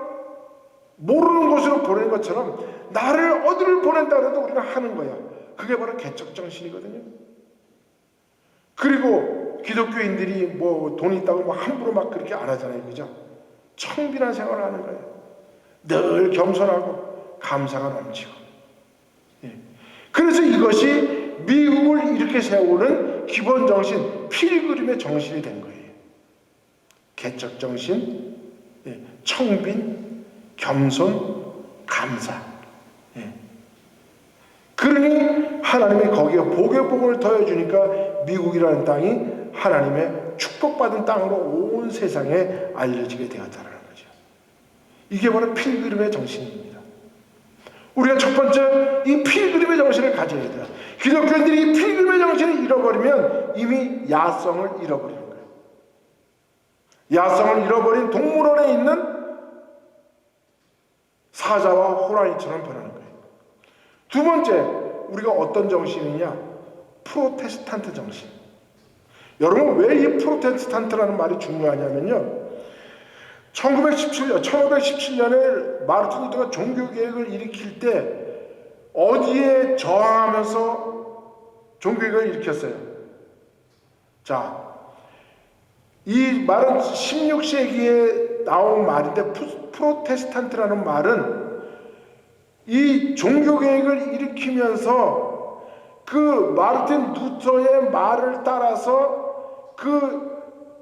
모르는 곳으로 보낸 것처럼 나를 어디를 보낸다 해도 우리가 하는 거야. 그게 바로 개척 정신이거든요. 그리고 기독교인들이 뭐 돈 있다고 뭐 함부로 막 그렇게 안 하잖아요, 그죠? 청빈한 생활을 하는 거예요. 늘 겸손하고 감사가 넘치고. 예. 그래서 이것이 미국을 이렇게 세우는 기본 정신, 필그림의 정신이 된 거예요. 개척 정신, 예. 청빈, 겸손, 감사. 예. 그러니 하나님이 거기에 복의 복을 더해주니까 미국이라는 땅이 하나님의 축복받은 땅으로 온 세상에 알려지게 되었다는 거죠. 이게 바로 필그림의 정신입니다. 우리가 첫 번째 이 필그림의 정신을 가져야 돼요. 기독교인들이 이 필그림의 정신을 잃어버리면 이미 야성을 잃어버리는 거예요. 야성을 잃어버린 동물원에 있는 사자와 호랑이처럼 변하는 거예요. 두 번째, 우리가 어떤 정신이냐? 프로테스탄트 정신. 여러분, 왜 이 프로테스탄트라는 말이 중요하냐면요, 1517년에 마르틴 루터가 종교개혁을 일으킬 때 어디에 저항하면서 종교개혁을 일으켰어요? 자, 이 말은 16세기에 나온 말인데, 프로테스탄트라는 말은 이 종교개혁을 일으키면서 그 마르틴 루터의 말을 따라서 그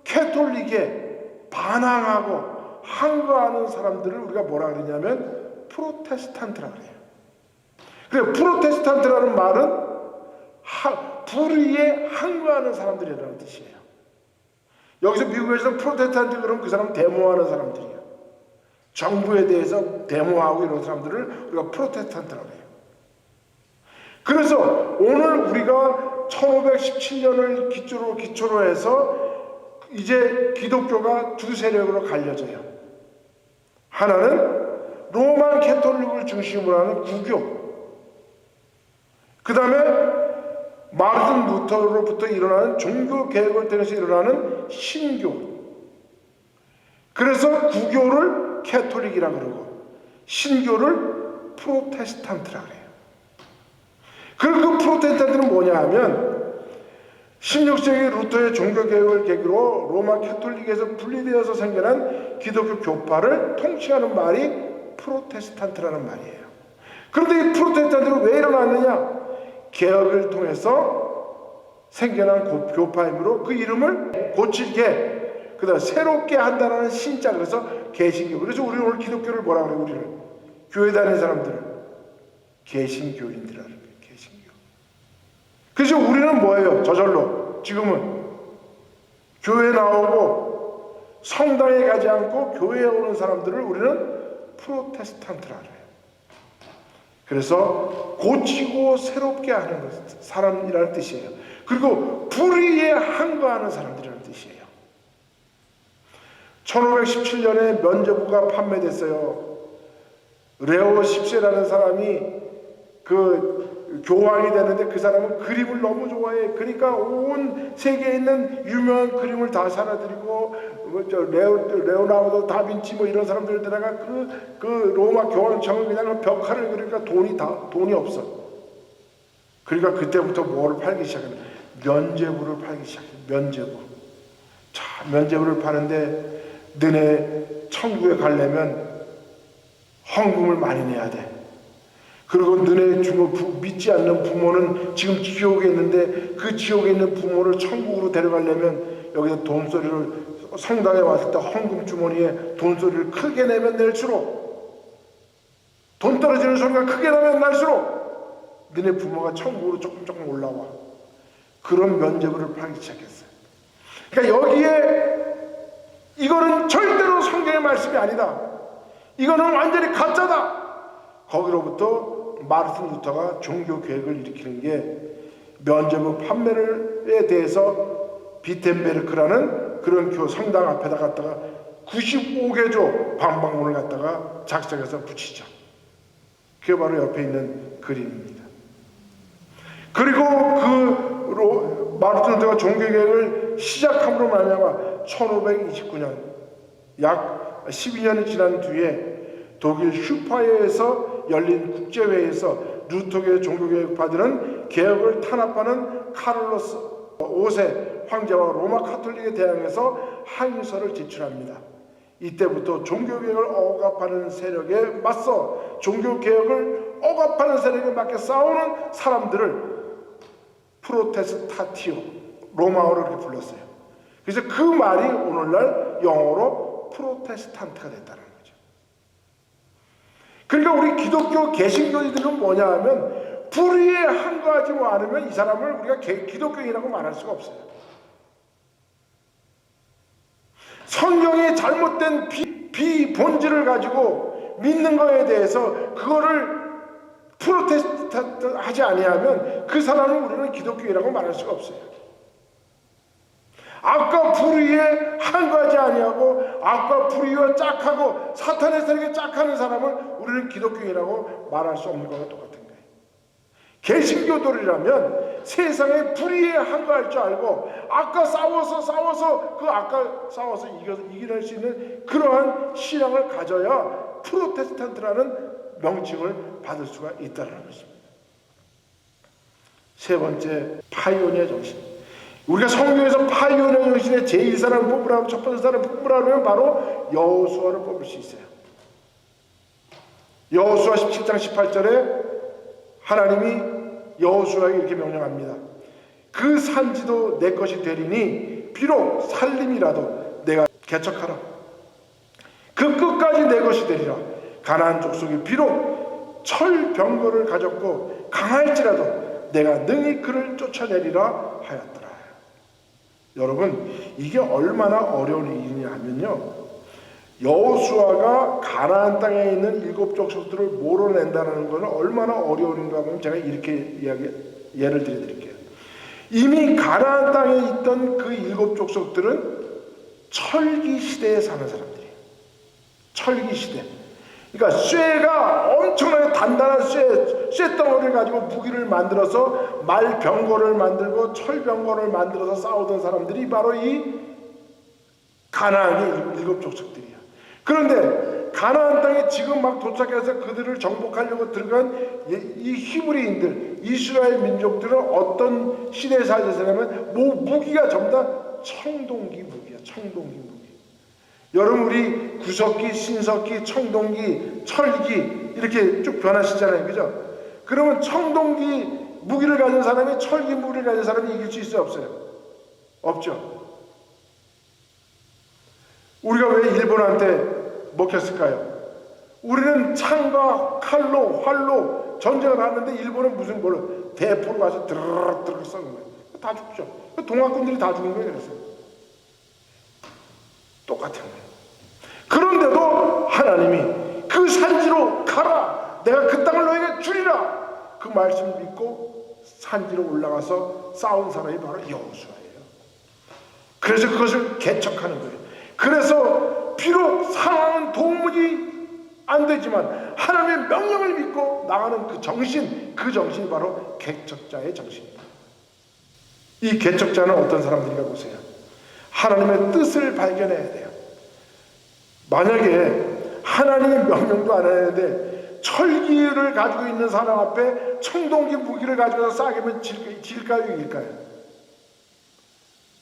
캐톨릭에 반항하고 항거하는 사람들을 우리가 뭐라 그러냐면 프로테스탄트라고 그래요. 그래서 프로테스탄트라는 말은 불의에 항거하는 사람들이라는 뜻이에요. 여기서 미국에서 프로테스탄트 그러면 그 사람은 데모하는 사람들이에요. 정부에 대해서 데모하고 이런 사람들을 우리가 프로테스탄트라고 해요. 그래서 오늘 우리가 1517년을 기초로 해서 이제 기독교가 두 세력으로 갈려져요. 하나는 로만 캐톨릭을 중심으로 하는 구교, 그 다음에 마르틴 루터로부터 일어나는 종교 개혁을 통해서 일어나는 신교. 그래서 구교를 캐톨릭이라 그러고 신교를 프로테스탄트라 그래요. 그리고 그 프로테스탄트는 뭐냐 하면 16세기 루터의 종교개혁을 계기로 로마 캐톨릭에서 분리되어서 생겨난 기독교 교파를 통칭하는 말이 프로테스탄트라는 말이에요. 그런데 이 프로테스탄트는 왜 일어났느냐? 개혁을 통해서 생겨난 교파이므로 그 이름을 고칠게, 그 다음에 새롭게 한다는 신자, 그래서 개신교. 그래서 우리는 오늘 기독교를 뭐라 그래요? 우리는 교회 다니는 사람들은 개신교인들이라는 거예요. 개신교. 그래서 우리는 뭐예요? 저절로 지금은 교회 나오고 성당에 가지 않고 교회에 오는 사람들을 우리는 프로테스탄트라 그래요. 그래서 고치고 새롭게 하는 사람이라는 뜻이에요. 그리고 불의에 항거하는 사람들이라는 뜻이에요. 1517년에 면죄부가 판매됐어요. 레오 10세라는 사람이 그 교황이 되는데 그 사람은 그림을 너무 좋아해. 그러니까 온 세계에 있는 유명한 그림을 다 사놔드리고 레오나르도 다빈치 뭐 이런 사람들 들다가 그 로마 교황청은 그냥 벽화를 그리니까 돈이 없어. 그러니까 그때부터 뭐를 팔기 시작해요? 면죄부를 팔기 시작해요. 면죄부. 자, 면죄부를 파는데 너네 천국에 가려면 헌금을 많이 내야 돼. 그리고 너네 믿지 않는 부모는 지금 지옥에 있는데 그 지옥에 있는 부모를 천국으로 데려가려면 여기서 돈소리를, 성당에 왔을 때 헌금 주머니에 돈소리를 크게 내면 낼수록, 돈 떨어지는 소리가 크게 나면 날수록 너네 부모가 천국으로 조금 올라와. 그런 면죄부를 팔기 시작했어요. 그러니까 여기에 이거는 절대로 성경의 말씀이 아니다. 이거는 완전히 가짜다. 거기로부터 마르틴 루터가 종교 개혁을 일으키는 게 면죄부 판매에 대해서 비텐베르크라는 그런 성당 앞에다 갖다가 95개조 방방문을 갖다가 작성해서 붙이죠. 그게 바로 옆에 있는 그림입니다. 그리고 그 마르틴 루터가 종교 개혁을 시작함으로 말미암아 1529년 약 12년이 지난 뒤에 독일 슈파이에서 열린 국제회의에서 루터교의 종교개혁파들은 개혁을 탄압하는 카를로스 5세 황제와 로마 카톨릭에 대항해서 항의서를 제출합니다. 이때부터 종교개혁을 억압하는 세력에 맞서 종교개혁을 억압하는 세력에 맞게 싸우는 사람들을 프로테스타티오, 로마어로 이렇게 불렀어요. 그래서 그 말이 오늘날 영어로 프로테스탄트가 됐다는 거죠. 그러니까 우리 기독교 개신교인들은 뭐냐 하면 불의에 항거하지 않으면 이 사람을 우리가 기독교인이라고 말할 수가 없어요. 성경이 잘못된 비본질을 가지고 믿는 거에 대해서 그거를 프로테스탄트 하지 아니하면 그 사람을 우리는 기독교인이라고 말할 수가 없어요. 악과 불의에 항거하지 아니하고 악과 불의와 짝하고 사탄의 세력에 짝하는 사람을 우리는 기독교인이라고 말할 수 없는 거와 똑같은 거예요. 개신교들이라면 세상에 불의에 항거할 줄 알고 악과 싸워서 그 악과 싸워서 이겨낼 수 있는 그러한 신앙을 가져야 프로테스탄트라는 명칭을 받을 수가 있다는 것입니다. 세 번째, 파이오니아 정신. 우리가 성경에서 파이오니아 정신의 제1사람을 뽑으라고, 첫 번째 사람을 뽑으라고 하면 바로 여호수아를 뽑을 수 있어요. 여호수아 17장 18절에 하나님이 여호수아에게 이렇게 명령합니다. 그 산지도 내 것이 되리니 비록 살림이라도 내가 개척하라. 그 끝까지 내 것이 되리라. 가나안 족속이 비록 철병거를 가졌고 강할지라도 내가 능히 그를 쫓아내리라 하였더라. 여러분, 이게 얼마나 어려운 일이냐 하면요, 여호수아가 가나안 땅에 있는 7 족속들을 몰아낸다는 것은 얼마나 어려운가 하면 제가 이렇게 예를 드릴게요. 이미 가나안 땅에 있던 그 7 족속들은 철기 시대에 사는 사람들이에요. 철기 시대. 그러니까 쇠가 엄청나게 단단한 쇠덩어리를 가지고 무기를 만들어서 말병거를 만들고 철병거를 만들어서 싸우던 사람들이 바로 이 가나안의 7 족속들이야. 그런데 가나안 땅에 지금 막 도착해서 그들을 정복하려고 들어간 이 히브리인들, 이스라엘 민족들은 어떤 시대에 살았냐면 무기가 전부 다 청동기 무기야. 청동기 무기. 여러분, 우리 구석기, 신석기, 청동기, 철기 이렇게 쭉 변하시잖아요, 그죠? 그러면 청동기 무기를 가진 사람이 철기 무기를 가진 사람이 이길 수 있어요, 없어요? 없죠. 우리가 왜 일본한테 먹혔을까요? 우리는 창과 칼로, 활로 전쟁을 하는데 일본은 무슨 걸로 대포로 가서 드르륵 쏘는 거예요. 다 죽죠. 동학군들이 다 죽은 거예요. 그래서 똑같은 거예요. 그런데도 하나님이 그 산지로 가라, 내가 그 땅을 너에게 주리라, 그 말씀을 믿고 산지로 올라가서 싸운 사람이 바로 여호수아예요. 그래서 그것을 개척하는 거예요. 그래서 비록 상황은 도무지 안 되지만 하나님의 명령을 믿고 나가는 그 정신이 바로 개척자의 정신입니다. 이 개척자는 어떤 사람들인가 보세요. 하나님의 뜻을 발견해야 돼요. 만약에 하나님의 명령도 안 하는데 철기를 가지고 있는 사람 앞에 청동기 무기를 가지고 싸우면 질까요, 이길까요?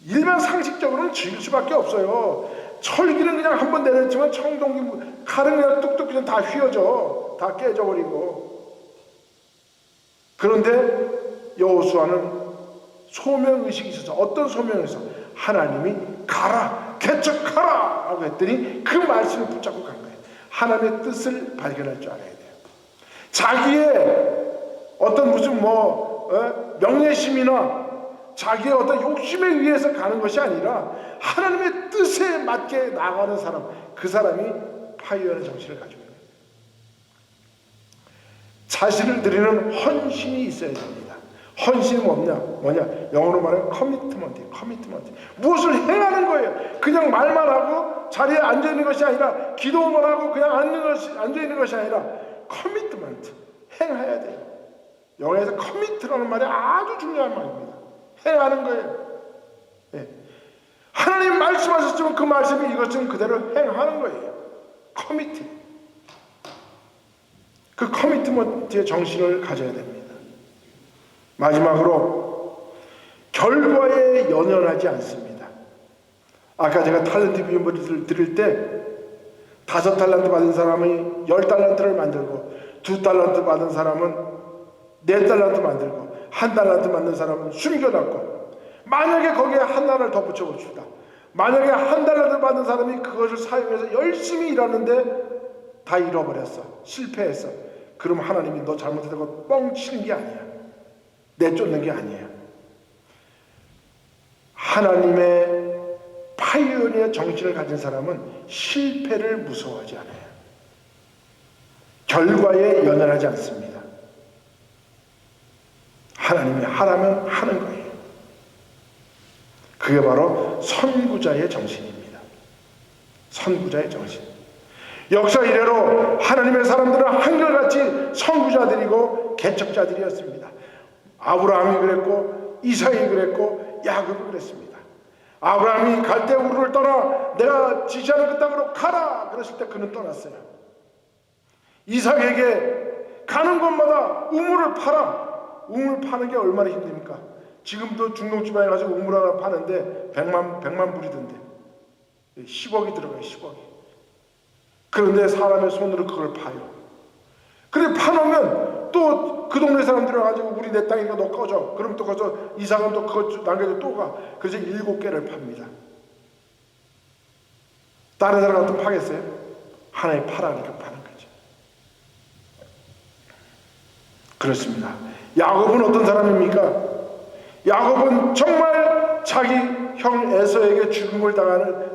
일반 상식적으로는 질 수밖에 없어요. 철기는 그냥 한번 내렸지만 청동기 칼은 그냥 뚝뚝 그냥 다 휘어져, 다 깨져버리고. 그런데 여호수아는 소명의식이 있어서, 어떤 소명에서 하나님이 가라, 개척하라 라고 했더니 그 말씀을 붙잡고 간 거예요. 하나님의 뜻을 발견할 줄 알아야 돼요. 자기의 어떤 무슨 명예심이나 자기의 어떤 욕심에 의해서 가는 것이 아니라 하나님의 뜻에 맞게 나가는 사람, 그 사람이 파이어의 정신을 가지고 있는 거예요. 자신을 드리는 헌신이 있어야 됩니다. 헌신이 뭐냐? 영어로 말하면 커미트먼트. 무엇을 행하는 거예요. 그냥 말만 하고 자리에 앉아 있는 것이 아니라, 기도만 하고 그냥 앉아 있는 것이 아니라 커미트먼트. 행해야 돼요. 영어에서 커미트라는 말이 아주 중요한 말입니다. 행하는 거예요. 예. 하나님 말씀하셨지만 그 말씀이 이것은 그대로 행하는 거예요. 커미트. 그 커미트먼트의 정신을 가져야 됩니다. 마지막으로 결과에 연연하지 않습니다. 아까 제가 탤런트 비유를 드릴 때 5달란트 받은 사람이 10달란트를 만들고, 2달란트 받은 사람은 4달란트 만들고, 1달란트 받는 사람은 숨겨놨고, 만약에 거기에 하나를 더 붙여봅시다. 만약에 1달란트 받은 사람이 그것을 사용해서 열심히 일하는데 다 잃어버렸어. 실패했어. 그럼 하나님이 너 잘못했다고 뻥치는 게 아니야. 내쫓는 게 아니에요. 하나님의 파이오니어 정신을 가진 사람은 실패를 무서워하지 않아요. 결과에 연연하지 않습니다. 하나님이 하라면 하는 거예요. 그게 바로 선구자의 정신입니다. 선구자의 정신. 역사 이래로 하나님의 사람들은 한결같이 선구자들이고 개척자들이었습니다. 아브라함이 그랬고, 이삭이 그랬고, 야곱이 그랬습니다. 아브라함이 갈대 우르를 떠나 내가 지시하는 그 땅으로 가라 그랬을 때 그는 떠났어요. 이삭에게 가는 곳마다 우물을 팔아. 우물 파는 게 얼마나 힘듭니까? 지금도 중동지방에 가서 우물 하나 파는데 100만 불이던데 10억이 들어가요. 10억이. 그런데 사람의 손으로 그걸 파요. 그래 파놓으면 또 그 동네 사람들이 와가지고 우리 내 땅이니까 너 꺼져. 그럼 또 거기서 이삭은 또 그거 남겨도 또 가. 그래서 7개를 팝니다. 다른 사람 같으면 파겠어요? 하나님 파라니까 파는 거죠. 그렇습니다. 야곱은 어떤 사람입니까? 야곱은 정말 자기 형 에서에게 죽음을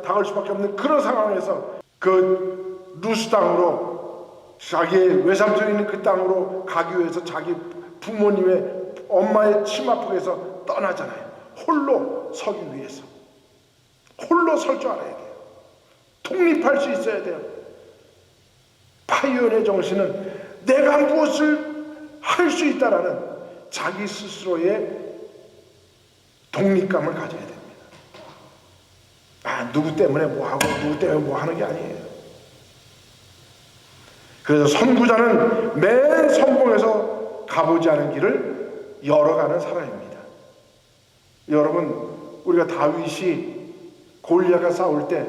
당할 수밖에 없는 그런 상황에서 그 루스 땅으로, 자기의 외삼촌이 있는 그 땅으로 가기 위해서 자기 부모님의 엄마의 치마폭에서 떠나잖아요. 홀로 서기 위해서. 홀로 설 줄 알아야 돼요. 독립할 수 있어야 돼요. 파이오니어 정신은 내가 무엇을 할 수 있다라는 자기 스스로의 독립감을 가져야 됩니다. 누구 때문에 뭐 하고 누구 때문에 뭐 하는 게 아니에요. 그래서 선구자는 맨 성공해서 가보지 않은 길을 열어가는 사람입니다. 여러분, 우리가 다윗이 골리앗과 싸울 때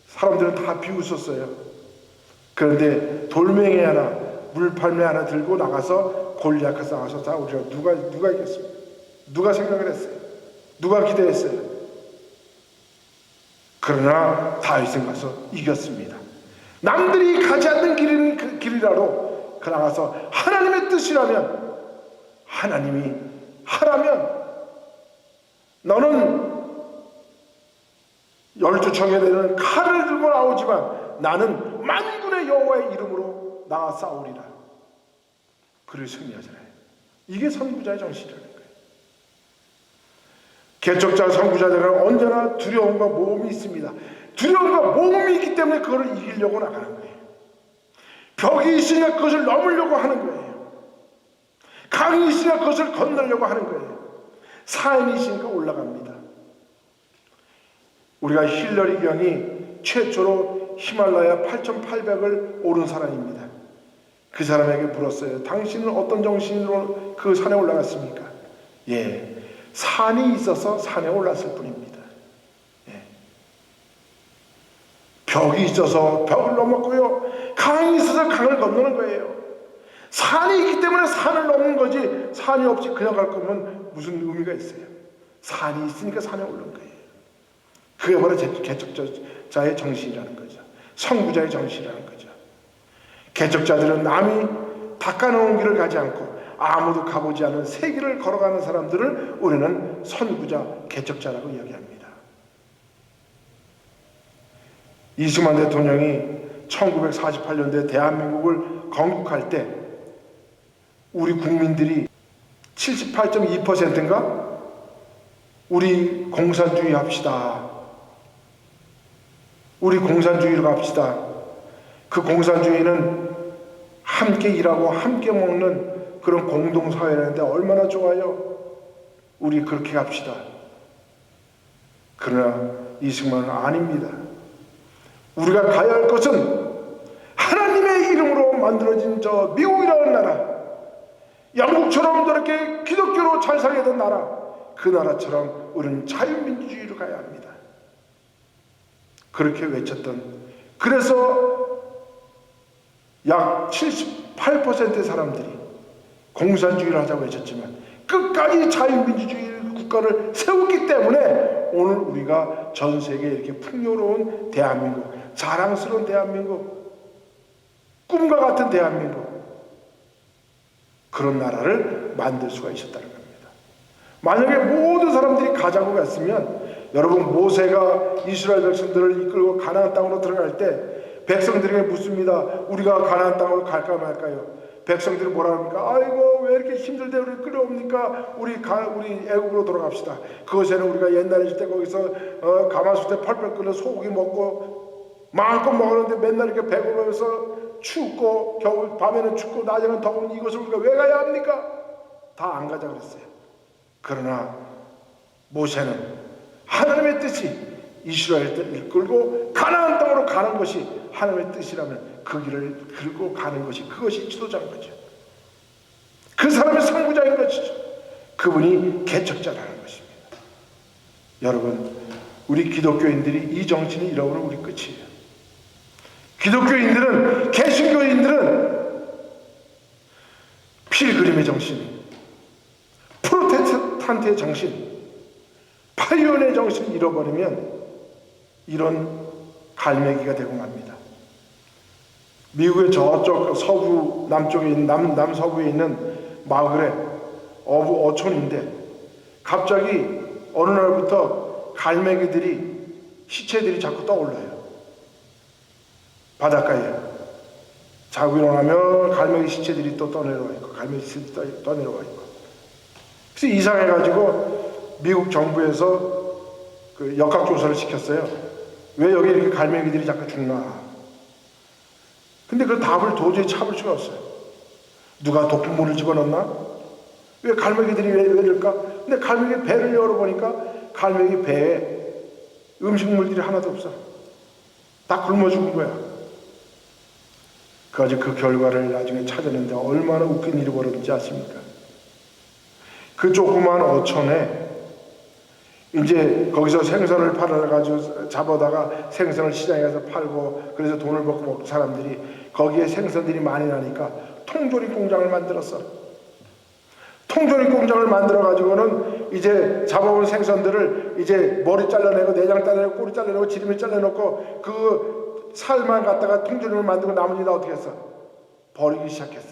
사람들은 다 비웃었어요. 그런데 돌멩이 하나, 물팔매 하나 들고 나가서 골리앗과 싸워서 싸우리라. 누가 이겼습니까? 누가 생각을 했어요? 누가 기대했어요? 그러나 다윗은 가서 이겼습니다. 남들이 가지 않는 길은 그 길이라도 나가서 하나님의 뜻이라면, 하나님이 하라면 너는 12척에 되는 칼을 들고 나오지만 나는 만군의 여호와의 이름으로 나가 싸우리라. 그를 승리하잖아요. 이게 선구자의 정신이라는 거예요. 개척자 선구자들은 언제나 두려움과 모험이 있습니다. 두려움과 모험이 있기 때문에 그걸 이기려고 나가는 거예요. 벽이 있으니까 그것을 넘으려고 하는 거예요. 강이 있으니까 그것을 건너려고 하는 거예요. 산이 있으니까 올라갑니다. 우리가 힐러리 경이 최초로 히말라야 8,800을 오른 사람입니다. 그 사람에게 물었어요. 당신은 어떤 정신으로 그 산에 올라갔습니까? 산이 있어서 산에 올랐을 뿐입니다. 벽이 있어서 벽을 넘었고요. 강이 있어서 강을 건너는 거예요. 산이 있기 때문에 산을 넘는 거지, 산이 없이 그냥 갈 거면 무슨 의미가 있어요? 산이 있으니까 산에 오른 거예요. 그게 바로 개척자의 정신이라는 거죠. 선구자의 정신이라는 거죠. 개척자들은 남이 닦아놓은 길을 가지 않고 아무도 가보지 않은 새 길을 걸어가는 사람들을 우리는 선구자, 개척자라고 이야기합니다. 이승만 대통령이 1948년도에 대한민국을 건국할 때 우리 국민들이 78.2%인가? 우리 공산주의 합시다. 우리 공산주의로 갑시다. 그 공산주의는 함께 일하고 함께 먹는 그런 공동사회라는데 얼마나 좋아요. 우리 그렇게 갑시다. 그러나 이승만은 아닙니다. 우리가 가야 할 것은 하나님의 이름으로 만들어진 저 미국이라는 나라, 영국처럼 저렇게 기독교로 잘 살게 나라, 그 나라처럼 우리는 자유민주주의로 가야 합니다. 그렇게 외쳤던 그래서 약 78%의 사람들이 공산주의를 하자고 외쳤지만 끝까지 자유민주주의 국가를 세웠기 때문에 오늘 우리가 전 세계에 이렇게 풍요로운 대한민국, 자랑스러운 대한민국, 꿈과 같은 대한민국, 그런 나라를 만들 수가 있었다는 겁니다. 만약에 모든 사람들이 가자고 했으면, 여러분, 모세가 이스라엘 백성들을 이끌고 가나안 땅으로 들어갈 때 백성들에게 묻습니다. 우리가 가나안 땅으로 갈까 말까요? 백성들이 뭐라 합니까? 아이고, 왜 이렇게 힘들대 우리 끌어옵니까? 우리 애국으로 돌아갑시다. 그것에는 우리가 옛날에 있을 때 거기서 가마솥에 펄펄 끓는 소고기 먹고 마음껏 먹었는데 맨날 이렇게 배고프면서 춥고, 겨울 밤에는 춥고 낮에는 더운 이것을 우리가 왜 가야 합니까? 다 안 가자 그랬어요. 그러나 모세는 하나님의 뜻이 이스라엘을 이끌고 가나안 땅으로 가는 것이 하나님의 뜻이라면 그 길을 긁고 가는 것이, 그것이 지도자인 거죠. 그 사람의 선구자인 것이죠. 그분이 개척자라는 것입니다. 여러분, 우리 기독교인들이 이 정신을 잃어버리면 우리 끝이에요. 기독교인들은, 개신교인들은 필그림의 정신, 프로테스탄트의 정신, 파이오니의 정신을 잃어버리면 이런 갈매기가 되고 맙니다. 미국의 저쪽 서부 남쪽에 있는 남서부에 있는 마을에 어촌인데 갑자기 어느 날부터 갈매기들이, 시체들이 자꾸 떠올라요. 바닷가에 자고 일어나면 갈매기 시체들이 또 떠내려와 있고, 갈매기 시체들이 떠내려와 있고. 그래서 이상해가지고 미국 정부에서 그 역학조사를 시켰어요. 왜 여기 이렇게 갈매기들이 자꾸 죽나? 근데 그 답을 도저히 참을 수가 없어요. 누가 독극물을 집어넣나? 왜 갈매기들이 왜 이럴까? 근데 갈매기 배를 열어보니까 갈매기 배에 음식물들이 하나도 없어. 다 굶어 죽은 거야. 그 결과를 나중에 찾았는데 얼마나 웃긴 일이 벌어졌지 아십니까? 그 조그만 어촌에 이제 거기서 생선을 팔아가지고 잡아다가 생선을 시장에 가서 팔고, 그래서 돈을 벌고 먹는 사람들이 거기에 생선들이 많이 나니까 통조림 공장을 만들었어. 통조림 공장을 만들어가지고는 이제 잡아온 생선들을 이제 머리 잘라내고 내장 잘라내고 꼬리 잘라내고 지름이 잘라놓고 그 살만 갖다가 통조림을 만들고 나머지 다 어떻게 했어? 버리기 시작했어요.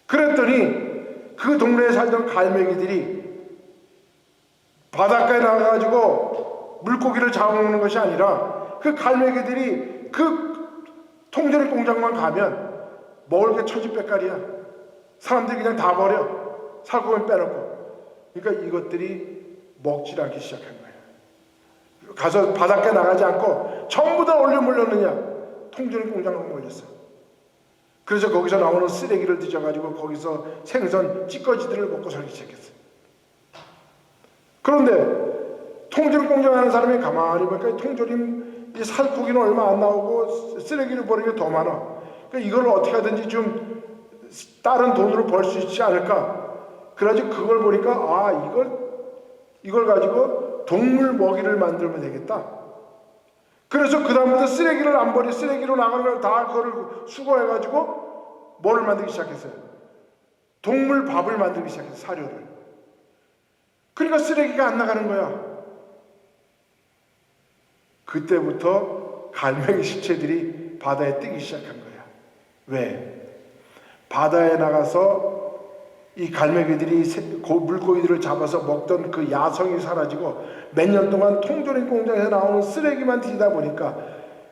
그랬더니 그 동네에 살던 갈매기들이 바닷가에 나가가지고 물고기를 잡아먹는 것이 아니라 그 갈매기들이 그 통조림 공장만 가면 먹을 게 천지백갈이야. 사람들이 그냥 다 버려. 살 거면 빼놓고. 그러니까 이것들이 먹질 않기 시작한 거예요. 가서 바닷가에 나가지 않고 전부 다 올려 몰렸느냐? 통조림 공장으로 몰렸어. 그래서 거기서 나오는 쓰레기를 뒤져가지고 거기서 생선 찌꺼기들을 먹고 살기 시작했어요. 그런데 통조림 공장 하는 사람이 가만히 보니까 통조림 살코기는 얼마 안 나오고 쓰레기를 버리는 게 더 많아. 그러니까 이걸 어떻게 하든지 좀 다른 돈으로 벌 수 있지 않을까. 그래가지고 그걸 보니까 이걸 가지고 동물 먹이를 만들면 되겠다. 그래서 그 다음부터 쓰레기를 안 버리, 쓰레기로 나가는 걸 다 그거를 수거해가지고 뭐를 만들기 시작했어요? 동물 밥을 만들기 시작했어요. 사료를. 그러니까 쓰레기가 안 나가는 거야. 그때부터 갈매기 시체들이 바다에 뜨기 시작한 거야. 왜? 바다에 나가서 이 갈매기들이 물고기들을 잡아서 먹던 그 야성이 사라지고 몇 년 동안 통조림 공장에서 나오는 쓰레기만 뒤다 보니까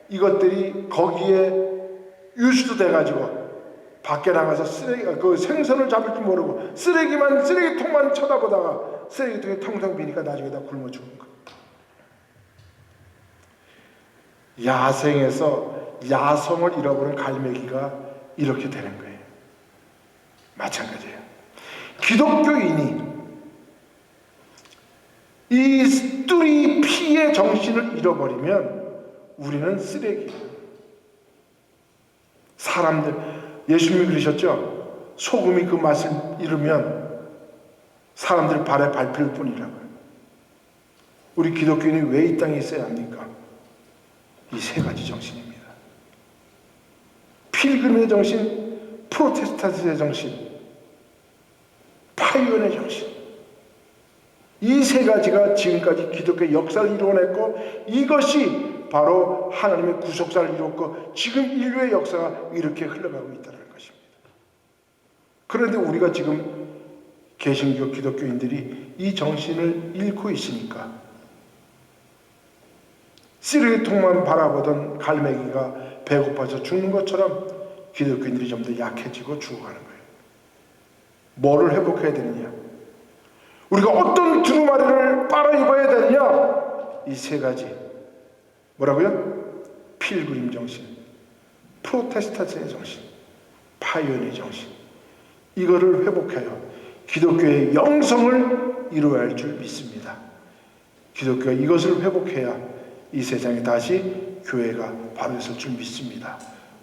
이것들이 거기에 유수돼가지고 밖에 나가서 그 생선을 잡을 줄 모르고 쓰레기통만 쳐다보다가 쓰레기통이 텅텅 비니까 나중에 다 굶어 죽은 거야. 야생에서 야성을 잃어버린 갈매기가 이렇게 되는 거예요. 마찬가지예요. 기독교인이 이 뚜리 피의 정신을 잃어버리면 우리는 쓰레기예요. 사람들, 예수님이 그러셨죠? 소금이 그 맛을 잃으면 사람들 발에 밟힐 뿐이라고요. 우리 기독교인이 왜 이 땅에 있어야 합니까? 이 세 가지 정신입니다. 필그림의 정신, 프로테스탄트의 정신, 파이오니의 정신. 이 세 가지가 지금까지 기독교의 역사를 이루어냈고, 이것이 바로 하나님의 구속사를 이루었고, 지금 인류의 역사가 이렇게 흘러가고 있다는 것입니다. 그런데 우리가 지금 개신교 기독교인들이 이 정신을 잃고 있으니까 쓰레기통만 바라보던 갈매기가 배고파서 죽는 것처럼 기독교인들이 좀 더 약해지고 죽어가는 거예요. 뭐를 회복해야 되느냐? 우리가 어떤 두루마리를 빨아 입어야 되느냐? 이 세 가지. 뭐라고요? 필그림 정신, 프로테스탄트의 정신, 파이오니의 정신. 이거를 회복하여 기독교의 영성을 이루어야 할 줄 믿습니다. 기독교가 이것을 회복해야 이 세상에 다시 교회가 바로 있을 줄 믿습니다.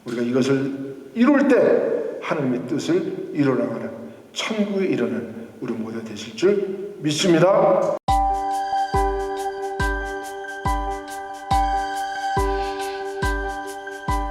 우리가 이것을 이룰 때 하나님의 뜻을 이루어나가는 천국에 이르는 우리 모두 되실 줄 믿습니다.